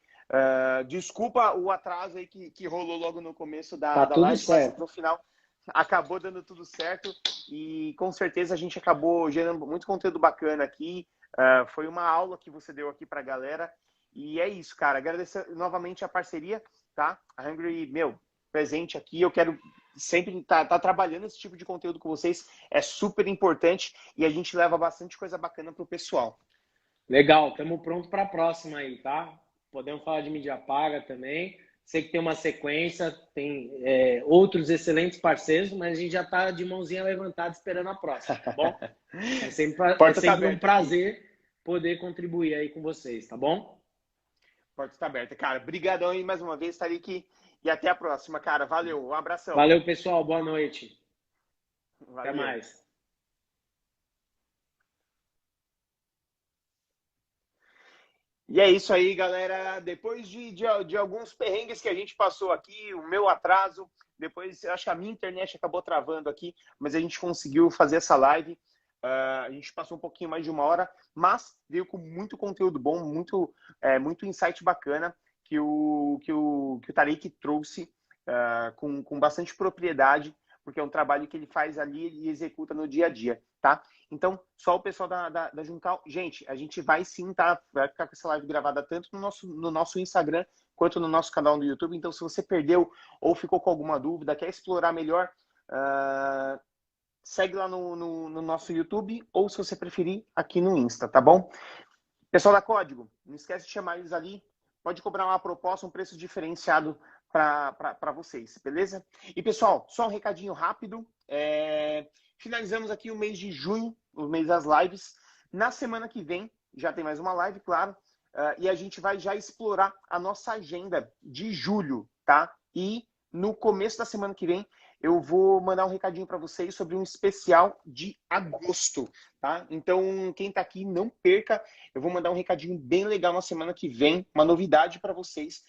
Desculpa o atraso aí que rolou logo no começo da live, mas no final acabou dando tudo certo e com certeza a gente acabou gerando muito conteúdo bacana aqui. Foi uma aula que você deu aqui pra galera e é isso, cara. Agradecer novamente a parceria, tá? A Hungry, meu, presente aqui. Eu quero sempre estar trabalhando esse tipo de conteúdo com vocês. É super importante e a gente leva bastante coisa bacana pro pessoal. Legal, estamos prontos para a próxima aí, tá? Podemos falar de mídia paga também. Sei que tem uma sequência, tem outros excelentes parceiros, mas a gente já está de mãozinha levantada esperando a próxima, tá bom? É sempre um prazer poder contribuir aí com vocês, tá bom? Porta está aberta. Cara, brigadão aí mais uma vez, Tarik. E até a próxima, cara. Valeu, um abração. Valeu, pessoal. Boa noite. Valeu. Até mais. E é isso aí, galera. Depois de alguns perrengues que a gente passou aqui, o meu atraso, depois acho que a minha internet acabou travando aqui, mas a gente conseguiu fazer essa live. A gente passou um pouquinho mais de 1 hora, mas veio com muito conteúdo bom, muito insight bacana que o Tarik trouxe com bastante propriedade, porque é um trabalho que ele faz ali e executa no dia a dia, tá? Então, só o pessoal da Juncal. Gente, a gente vai sim, tá? Vai ficar com essa live gravada tanto no nosso Instagram quanto no nosso canal no YouTube. Então, se você perdeu ou ficou com alguma dúvida, quer explorar melhor, segue lá no nosso YouTube ou, se você preferir, aqui no Insta, tá bom? Pessoal da Código, não esquece de chamar eles ali. Pode cobrar uma proposta, um preço diferenciado para vocês, beleza? E, pessoal, só um recadinho rápido. Finalizamos aqui o mês de junho, o mês das lives. Na semana que vem, já tem mais uma live, claro. E a gente vai já explorar a nossa agenda de julho, tá? E no começo da semana que vem, eu vou mandar um recadinho para vocês sobre um especial de agosto, tá? Então, quem tá aqui, não perca. Eu vou mandar um recadinho bem legal na semana que vem, uma novidade para vocês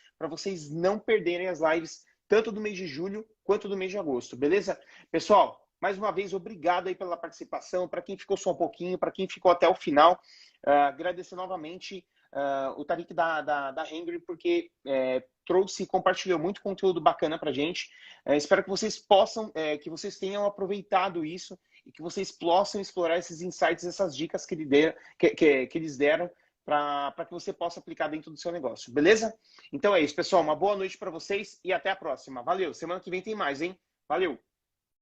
não perderem as lives, tanto do mês de julho quanto do mês de agosto, beleza? Pessoal, mais uma vez, obrigado aí pela participação, para quem ficou só um pouquinho, para quem ficou até o final. Agradecer novamente o Tariq da Hengry, porque trouxe e compartilhou muito conteúdo bacana pra gente. Espero que vocês possam, que vocês tenham aproveitado isso e que vocês possam explorar esses insights, essas dicas que eles deram para que você possa aplicar dentro do seu negócio, beleza? Então é isso, pessoal. Uma boa noite para vocês e até a próxima. Valeu! Semana que vem tem mais, hein? Valeu!